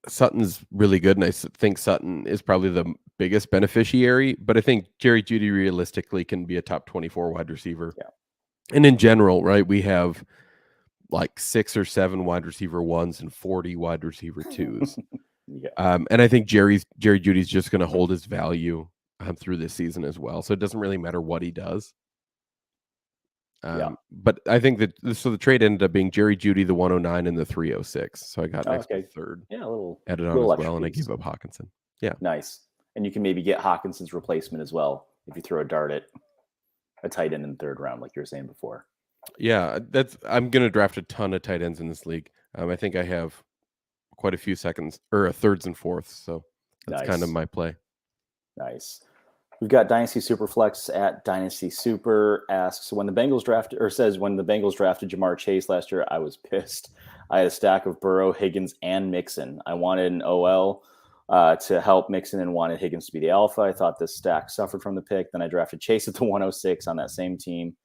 B: Sutton's really good, and I think Sutton is probably the biggest beneficiary. But I think Jerry Jeudy realistically can be a top 24 wide receiver.
A: Yeah.
B: And in general, right, we have like 6 or 7 wide receiver 1s and 40 wide receiver 2s.
A: Yeah.
B: And I think Jerry Jeudy's just going to hold his value through this season as well. So it doesn't really matter what he does. But I think that the trade ended up being Jerry Jeudy, the 109, and the 306. So I got an extra third.
A: Yeah, a little
B: added on as well, and I gave up Hawkinson. Yeah,
A: nice. And you can maybe get Hawkinson's replacement as well if you throw a dart at a tight end in the 3rd round, like you were saying before.
B: Yeah, I'm going to draft a ton of tight ends in this league. I think I have quite a few seconds or 3rds and 4ths. So that's kind of my play.
A: Nice. We've got Dynasty Superflex at Dynasty Super asks, when the Bengals drafted Jamar Chase last year, I was pissed. I had a stack of Burrow, Higgins, and Mixon. I wanted an OL to help Mixon and wanted Higgins to be the alpha. I thought this stack suffered from the pick. Then I drafted Chase at the 106 on that same team.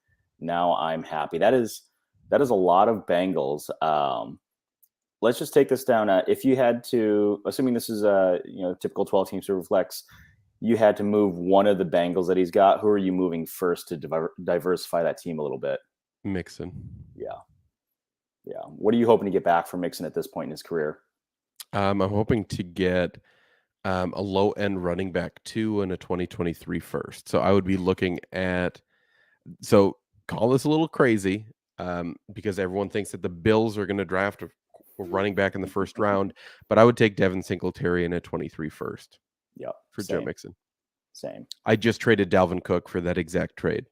A: Now I'm happy. That is a lot of Bengals. Let's just take this down. If you had to, assuming this is a typical 12-team Superflex, you had to move one of the Bengals that he's got, who are you moving first to diversify that team a little bit?
B: Mixon.
A: Yeah. What are you hoping to get back from Mixon at this point in his career?
B: I'm hoping to get a low-end running back 2 and a 2023 first. So I would be looking at, so call this a little crazy because everyone thinks that the Bills are going to draft a running back in the 1st round, but I would take Devin Singletary in a 23 first.
A: Yep.
B: For Joe Mixon.
A: Same.
B: I just traded Dalvin Cook for that exact trade.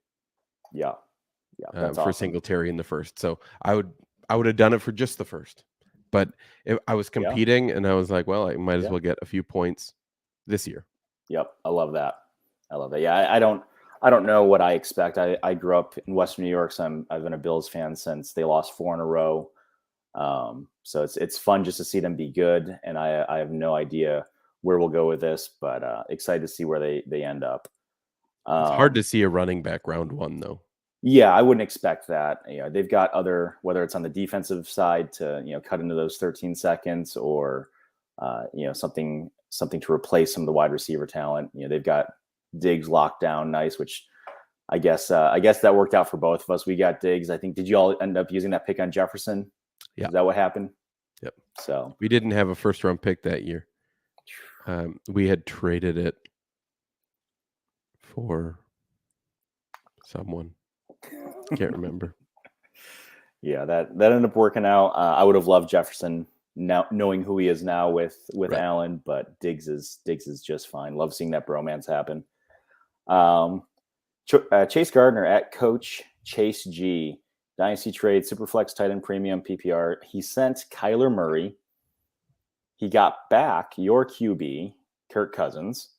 A: Yeah.
B: That's for Singletary in the 1st. So I would have done it for just the 1st. But if I was competing and I was like, well, I might as well get a few points this year.
A: Yep. I love that. Yeah. I don't know what I expect. I grew up in Western New York, so I've been a Bills fan since they lost 4 in a row. So it's fun just to see them be good. And I have no idea where we'll go with this, but excited to see where they end up.
B: It's hard to see a running back round 1 though.
A: Yeah, I wouldn't expect that. They've got other, whether it's on the defensive side to cut into those 13 seconds or something to replace some of the wide receiver talent. They've got Diggs locked down nice, which I guess that worked out for both of us. We got Diggs. I think, did you all end up using that pick on Jefferson?
B: Yeah.
A: Is that what happened?
B: Yep.
A: So
B: we didn't have a first round pick that year. We had traded it for someone. Can't remember.
A: Yeah, that ended up working out. I would have loved Jefferson now, knowing who he is now with
B: Right.
A: Allen, but Diggs is just fine. Love seeing that bromance happen. Chase Gardner at Coach Chase G. Dynasty trade, Superflex, tight end, premium, PPR. He sent Kyler Murray. He got back your QB, Kirk Cousins,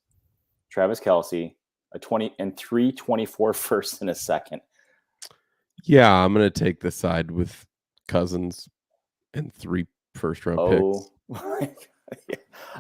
A: Travis Kelce, a 324 first and a second.
B: Yeah, I'm going to take the side with Cousins and 3 first round picks.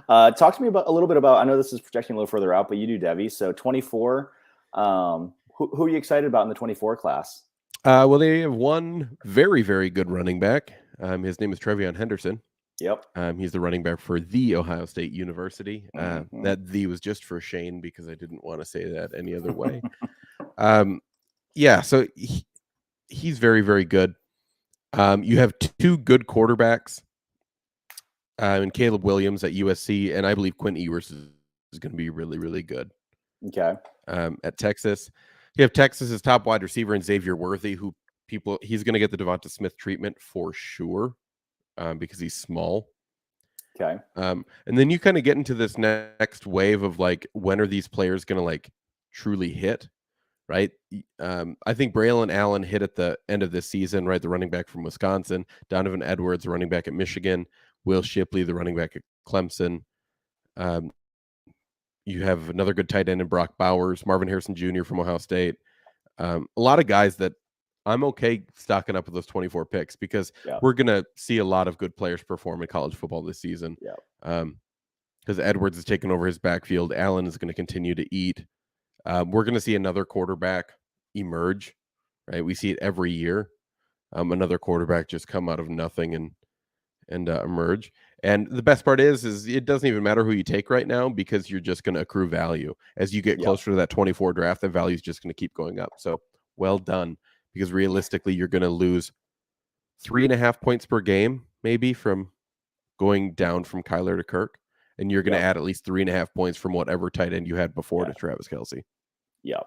A: Talk to me a little bit about, I know this is projecting a little further out, but you do, Debbie. So 24, who are you excited about in the 24 class?
B: Well, they have one very, very good running back. His name is Trevion Henderson.
A: Yep.
B: He's the running back for The Ohio State University. That "the" was just for Shane because I didn't want to say that any other way. So he's very, very good. You have 2 good quarterbacks, and Caleb Williams at USC, and I believe Quinn Ewers is going to be really, really good.
A: Okay.
B: At Texas, you have Texas's top wide receiver and Xavier Worthy, he's going to get the Devonta Smith treatment for sure, because he's small.
A: Okay.
B: And then you kind of get into this next wave of like, when are these players going to like truly hit? Right. I think Braylon Allen hit at the end of this season, right? The running back from Wisconsin, Donovan Edwards, the running back at Michigan, Will Shipley, the running back at Clemson. You have another good tight end in Brock Bowers, Marvin Harrison Jr. from Ohio State. A lot of guys that I'm okay stocking up with those 24 picks because we're going to see a lot of good players perform in college football this season. Because Edwards is taking over his backfield. Allen is going to continue to eat. We're going to see another quarterback emerge, right? We see it every year. Another quarterback just come out of nothing and emerge. And the best part is it doesn't even matter who you take right now because you're just going to accrue value. As you get closer to that 24 draft, the value is just going to keep going up. So well done, because realistically, you're going to lose 3.5 points per game, maybe, from going down from Kyler to Kirk. And you're going to add at least 3.5 points from whatever tight end you had before to Travis Kelce.
A: Yeah,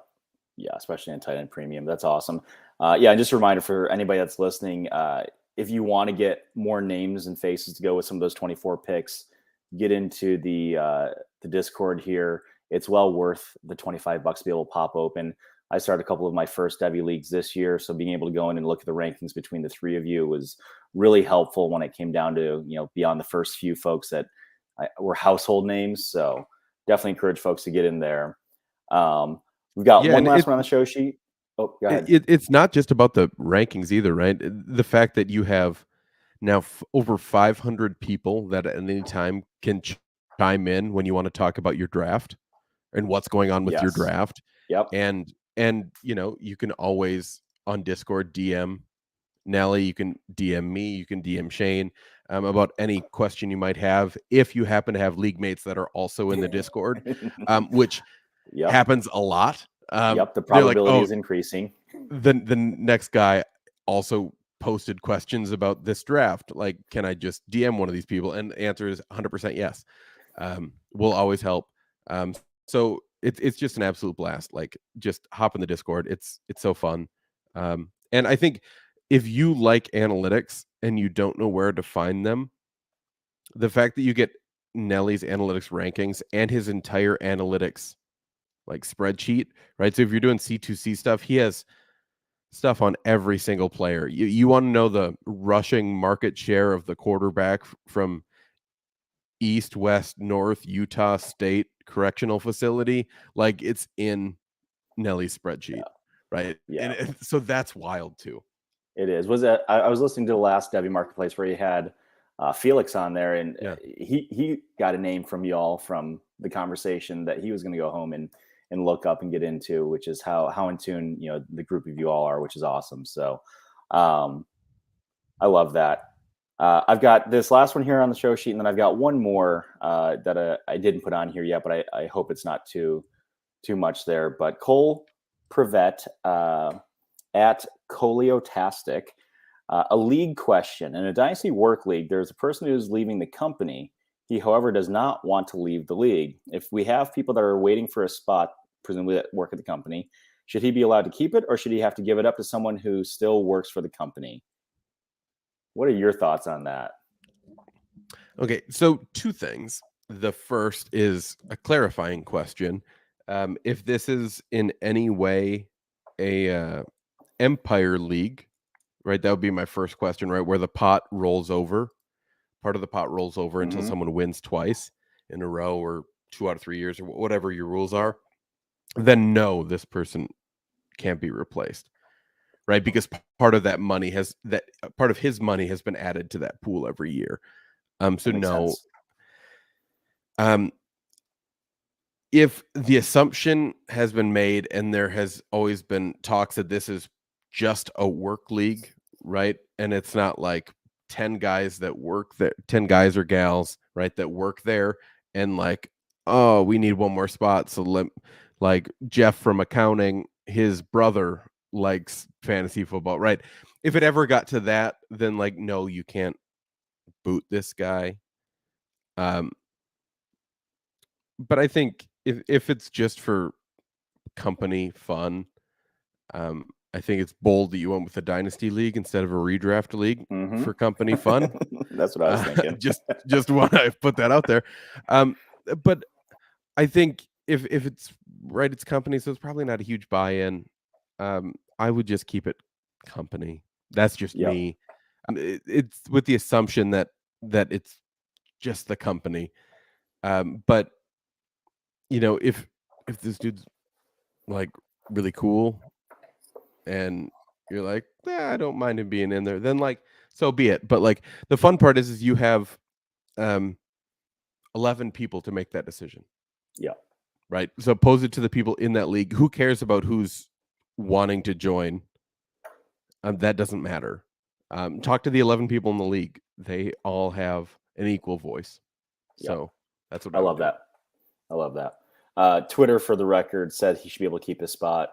A: especially in tight end premium. That's awesome. And just a reminder for anybody that's listening, if you want to get more names and faces to go with some of those 24 picks, get into the Discord here. It's well worth the $25 to be able to pop open. I started a couple of my first Devy leagues this year, so being able to go in and look at the rankings between the 3 of you was really helpful when it came down to, beyond the first few folks that were household names. So definitely encourage folks to get in there. We've got one last one on the show sheet. Oh, go ahead.
B: It's not just about the rankings either, right? The fact that you have now over 500 people that at any time can chime in when you want to talk about your draft and what's going on with your draft.
A: Yep.
B: And you can always on Discord DM Nelly, you can DM me, you can DM Shane about any question you might have. If you happen to have league mates that are also in the Discord, which happens a lot.
A: The probability is increasing.
B: The next guy also posted questions about this draft. Like, can I just DM one of these people? And the answer is 100% yes. We'll always help. So it's just an absolute blast. Like, just hop in the Discord. It's so fun. And I think if you like analytics and you don't know where to find them, the fact that you get Nelly's analytics rankings and his entire analytics like spreadsheet, right? So if you're doing C2C stuff, he has stuff on every single player. You want to know the rushing market share of the quarterback from East, West, North, Utah State Correctional Facility, like it's in Nelly's spreadsheet, right? And so that's wild too.
A: It is. I was listening to the last Devy Marketplace where he had Felix on there, and he got a name from y'all from the conversation that he was going to go home and look up and get into, which is how in tune the group of you all are, which is awesome. So I love that. I've got this last one here on the show sheet, and then I've got one more that I didn't put on here yet, but I hope it's not too much there. But Cole Privet at Coliotastic, a league question. In a Dynasty Work League, there's a person who's leaving the company. He, however, does not want to leave the league. If we have people that are waiting for a spot, presumably that work at the company, should he be allowed to keep it, or should he have to give it up to someone who still works for the company? What are your thoughts on that?
B: Okay, so two things. The first is a clarifying question. If this is in any way a Empire League, right, that would be my first question, right, where the pot rolls over. Part of the pot rolls over until someone wins twice in a row or 2 out of 3 years or whatever your rules are, then no, this person can't be replaced, right? Because part of that money part of his money has been added to that pool every year. So no. If the assumption has been made and there has always been talks that this is just a work league, right? And it's not like 10 guys that work there, 10 guys or gals, right, that work there and like, oh, we need one more spot. So like Jeff from accounting, his brother likes fantasy football, right? If it ever got to that, then like, no, you can't boot this guy. But I think if it's just for company fun, I think it's bold that you went with the Dynasty League instead of a redraft league for company fun.
A: That's what I was thinking.
B: just want to put that out there. But I think if it's right, it's company, so it's probably not a huge buy-in. I would just keep it company. That's just me. It's with the assumption that it's just the company. But you know, if this dude's like really cool and you're like, I don't mind him being in there, then like, so be it. But like the fun part is you have 11 people to make that decision.
A: Yeah.
B: Right. So pose it to the people in that league. Who cares about who's wanting to join? That doesn't matter. Talk to the 11 people in the league. They all have an equal voice. So that's what
A: I love that. I love that. Twitter, for the record, said he should be able to keep his spot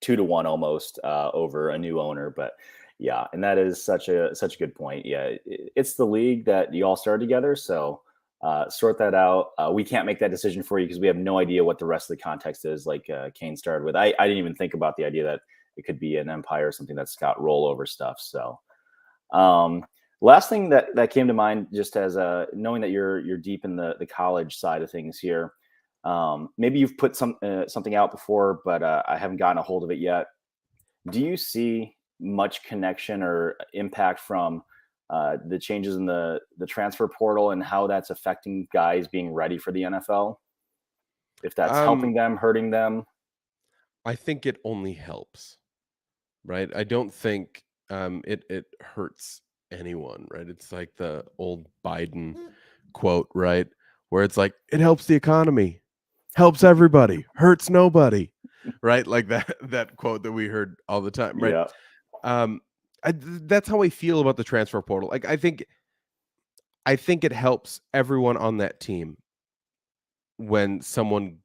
A: 2-1 almost over a new owner. But yeah, and that is such a good point. Yeah, it's the league that you all started together. So sort that out. We can't make that decision for you because we have no idea what the rest of the context is. Like Kane started with, I didn't even think about the idea that it could be an Empire or something that's got rollover stuff. So last thing that came to mind, just as knowing that you're deep in the college side of things here. Maybe you've put something out before, but I haven't gotten a hold of it yet. Do you see much connection or impact from the changes in the transfer portal and how that's affecting guys being ready for the NFL? If that's helping them, hurting them?
B: I think it only helps, right? I don't think it hurts anyone, right? It's like the old Biden quote, right? Where it's like, it helps the economy, helps everybody, hurts nobody, right? Like that quote that we heard all the time, right? Yeah. That's how I feel about the transfer portal. Like I think it helps everyone on that team when someone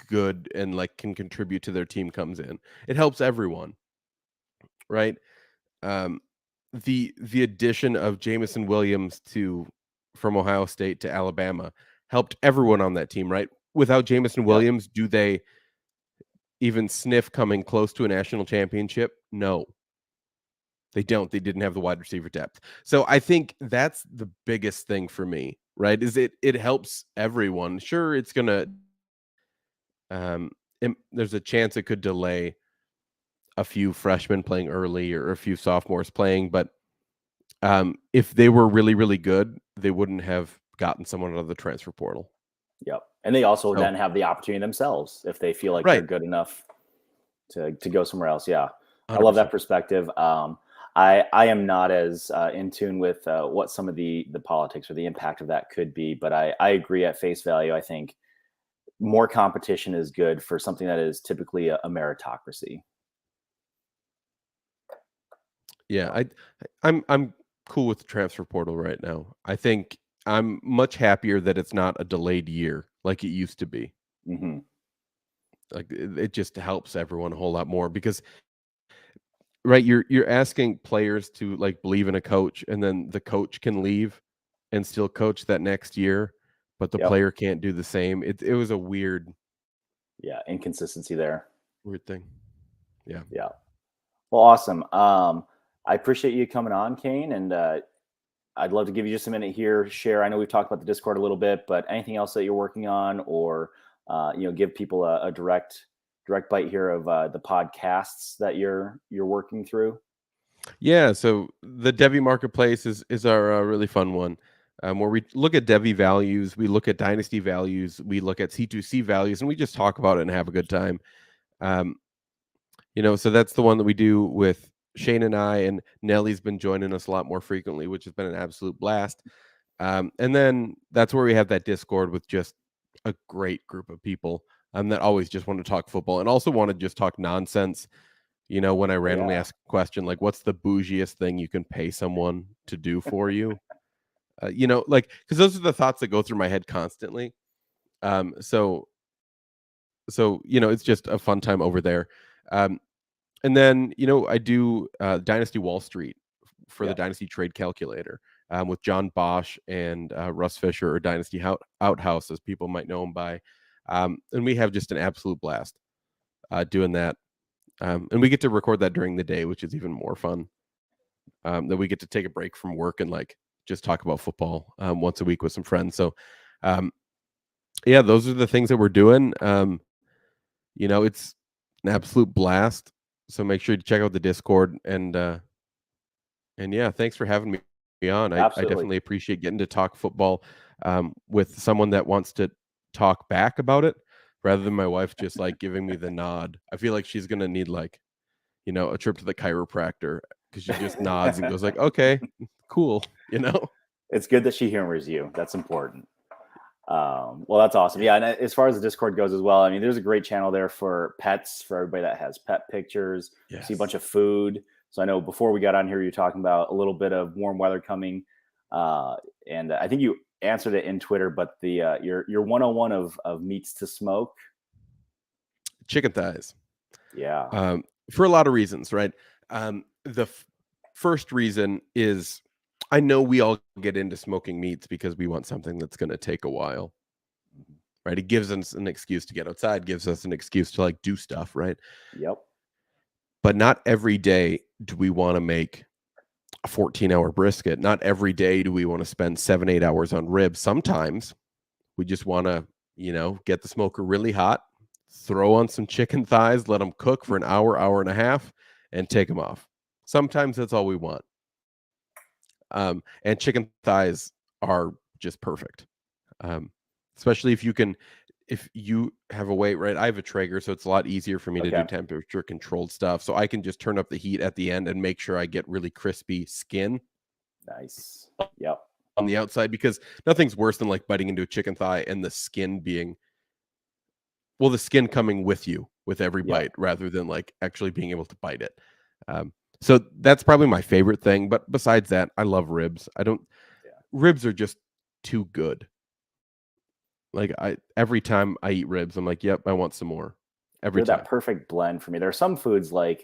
B: good and like can contribute to their team comes in. It helps everyone, right? The addition of Jameson Williams from Ohio State to Alabama helped everyone on that team, right? Without Jameson Williams, do they even sniff coming close to a national championship? No, they don't. They didn't have the wide receiver depth. So I think that's the biggest thing for me, right? Is it helps everyone. Sure, it's gonna there's a chance it could delay a few freshmen playing early or a few sophomores playing, but if they were really, really good, they wouldn't have gotten someone out of the transfer portal.
A: Yep. And they also then have the opportunity themselves if they feel like they're good enough to go somewhere else. Yeah. 100%. I love that perspective. I am not as in tune with what some of the politics or the impact of that could be, but I agree at face value. I think more competition is good for something that is typically a meritocracy.
B: Yeah, I'm cool with the transfer portal right now. I think I'm much happier that it's not a delayed year like it used to be.
A: Hmm.
B: Like it just helps everyone a whole lot more because right, you're asking players to like believe in a coach and then the coach can leave and still coach that next year, but the
A: Yep.
B: player can't do the same. It was a
A: Yeah. Inconsistency there.
B: weird thing. Yeah.
A: Yeah. Well, awesome. I appreciate you coming on, Kane, and I'd love to give you just a minute here, share. I know we've talked about the Discord a little bit, but anything else that you're working on, or give people a direct bite here of the podcasts that you're working through.
B: Yeah, so the Devi Marketplace is our really fun one, where we look at Devi values, we look at dynasty values, we look at C2C values, and we just talk about it and have a good time. Um, so that's the one that we do with Shane and I, and Nellie's been joining us a lot more frequently, which has been an absolute blast. And then that's where we have that Discord with just a great group of people that always just want to talk football and also want to just talk nonsense. When I randomly
A: Yeah.
B: ask a question like, what's the bougiest thing you can pay someone to do for you? Like, because those are the thoughts that go through my head constantly. So it's just a fun time over there. And then, I do Dynasty Wall Street for the
A: Yeah.
B: Dynasty Trade Calculator with John Bosch and Russ Fisher, or Dynasty Outhouse, as people might know him by. And we have just an absolute blast doing that. And we get to record that during the day, which is even more fun. That we get to take a break from work and like just talk about football once a week with some friends. So, yeah, those are the things that we're doing. It's an absolute blast. So make sure to check out the Discord and yeah, thanks for having me on. I
A: Absolutely.
B: definitely appreciate getting to talk football with someone that wants to talk back about it rather than my wife just like giving me the nod. I feel like she's gonna need like a trip to the chiropractor because she just nods and goes like, "Okay, cool,"
A: It's good that she humors you. That's important. Well, that's awesome. Yeah, and as far as the Discord goes as well, I mean, there's a great channel there for pets, for everybody that has pet pictures. You see a bunch
B: Yes.
A: of food. So I know before we got on here, you were talking about a little bit of warm weather coming, uh, and I think you answered it in Twitter. But the your 101 of meats to smoke.
B: Chicken thighs.
A: Yeah.
B: For a lot of reasons, right? The first reason is I know we all get into smoking meats because we want something that's going to take a while,
A: Mhm.
B: right? It gives us an excuse to get outside, gives us an excuse to like do stuff, right?
A: Yep.
B: But not every day do we want to make a 14-hour brisket. Not every day do we want to spend 7-8 hours on ribs. Sometimes we just want to, get the smoker really hot, throw on some chicken thighs, let them cook for an hour, hour and a half, and take them off. Sometimes that's all we want. And chicken thighs are just perfect. Especially if you have a weight, right? I have a Traeger, so it's a lot easier for me to do
A: Okay.
B: temperature controlled stuff. So I can just turn up the heat at the end and make sure I get really crispy skin
A: Nice. Yep.
B: on the outside, because nothing's worse than like biting into a chicken thigh and the skin coming with you with every
A: Yep.
B: bite rather than like actually being able to bite it. So that's probably my favorite thing. But besides that, I love ribs.
A: Yeah.
B: Ribs are just too good. Like every time I eat ribs, I'm like, yep, I want some more. Every
A: They're that
B: time.
A: perfect blend for me. There are some foods not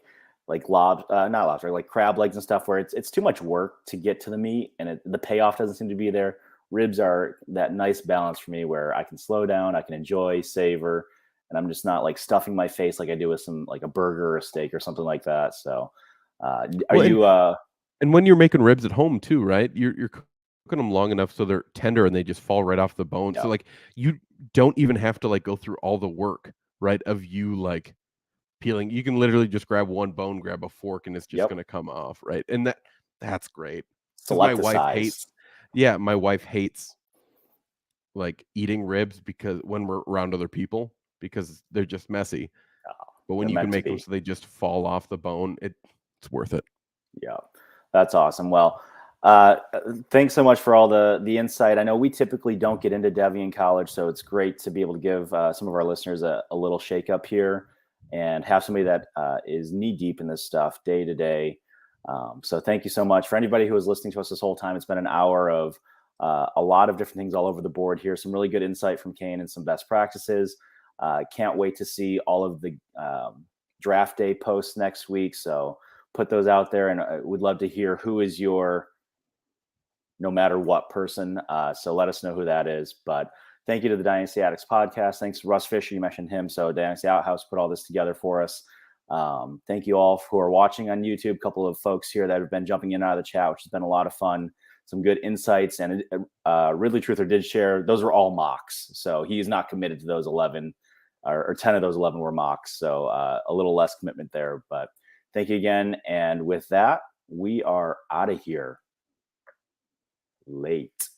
A: lobster, like crab legs and stuff, where it's too much work to get to the meat, and the payoff doesn't seem to be there. Ribs are that nice balance for me, where I can slow down, I can enjoy, savor, and I'm just not like stuffing my face like I do with some like a burger or a steak or something like that. So, are
B: Well,
A: you?
B: and when you're making ribs at home too, right? You're cooking them long enough so they're tender and they just fall right off the bone.
A: Yeah,
B: So like you don't even have to like go through all the work, right? Of you like peeling. You can literally just grab one bone, grab a fork, and it's just
A: yep.
B: gonna come off, right? And that's great. Because
A: Select the size.
B: my wife hates like eating ribs because when we're around other people because they're just messy.
A: Oh,
B: But when
A: they're
B: you can
A: meant to
B: make them
A: be.
B: so they just fall off the bone, it's worth it.
A: Yeah, that's awesome. Well, thanks so much for all the insight. I know we typically don't get into Devi in college, so it's great to be able to give some of our listeners a little shake up here and have somebody that is knee deep in this stuff day to day. So thank you so much for anybody who was listening to us this whole time. It's been an hour of a lot of different things all over the board here. Some really good insight from Kane and some best practices. Can't wait to see all of the draft day posts next week. So put those out there, and I would love to hear who is your no matter what person. So let us know who that is. But thank you to the Dynasty Addicts podcast. Thanks to Russ Fisher. You mentioned him. So Dynasty Outhouse put all this together for us. Thank you all who are watching on YouTube. A couple of folks here that have been jumping in and out of the chat, which has been a lot of fun. Some good insights. And Ridley Truther did share, those were all mocks. So he's not committed to those 11 or 10 of those 11 were mocks. So a little less commitment there. But thank you again. And with that, we are out of here. Late.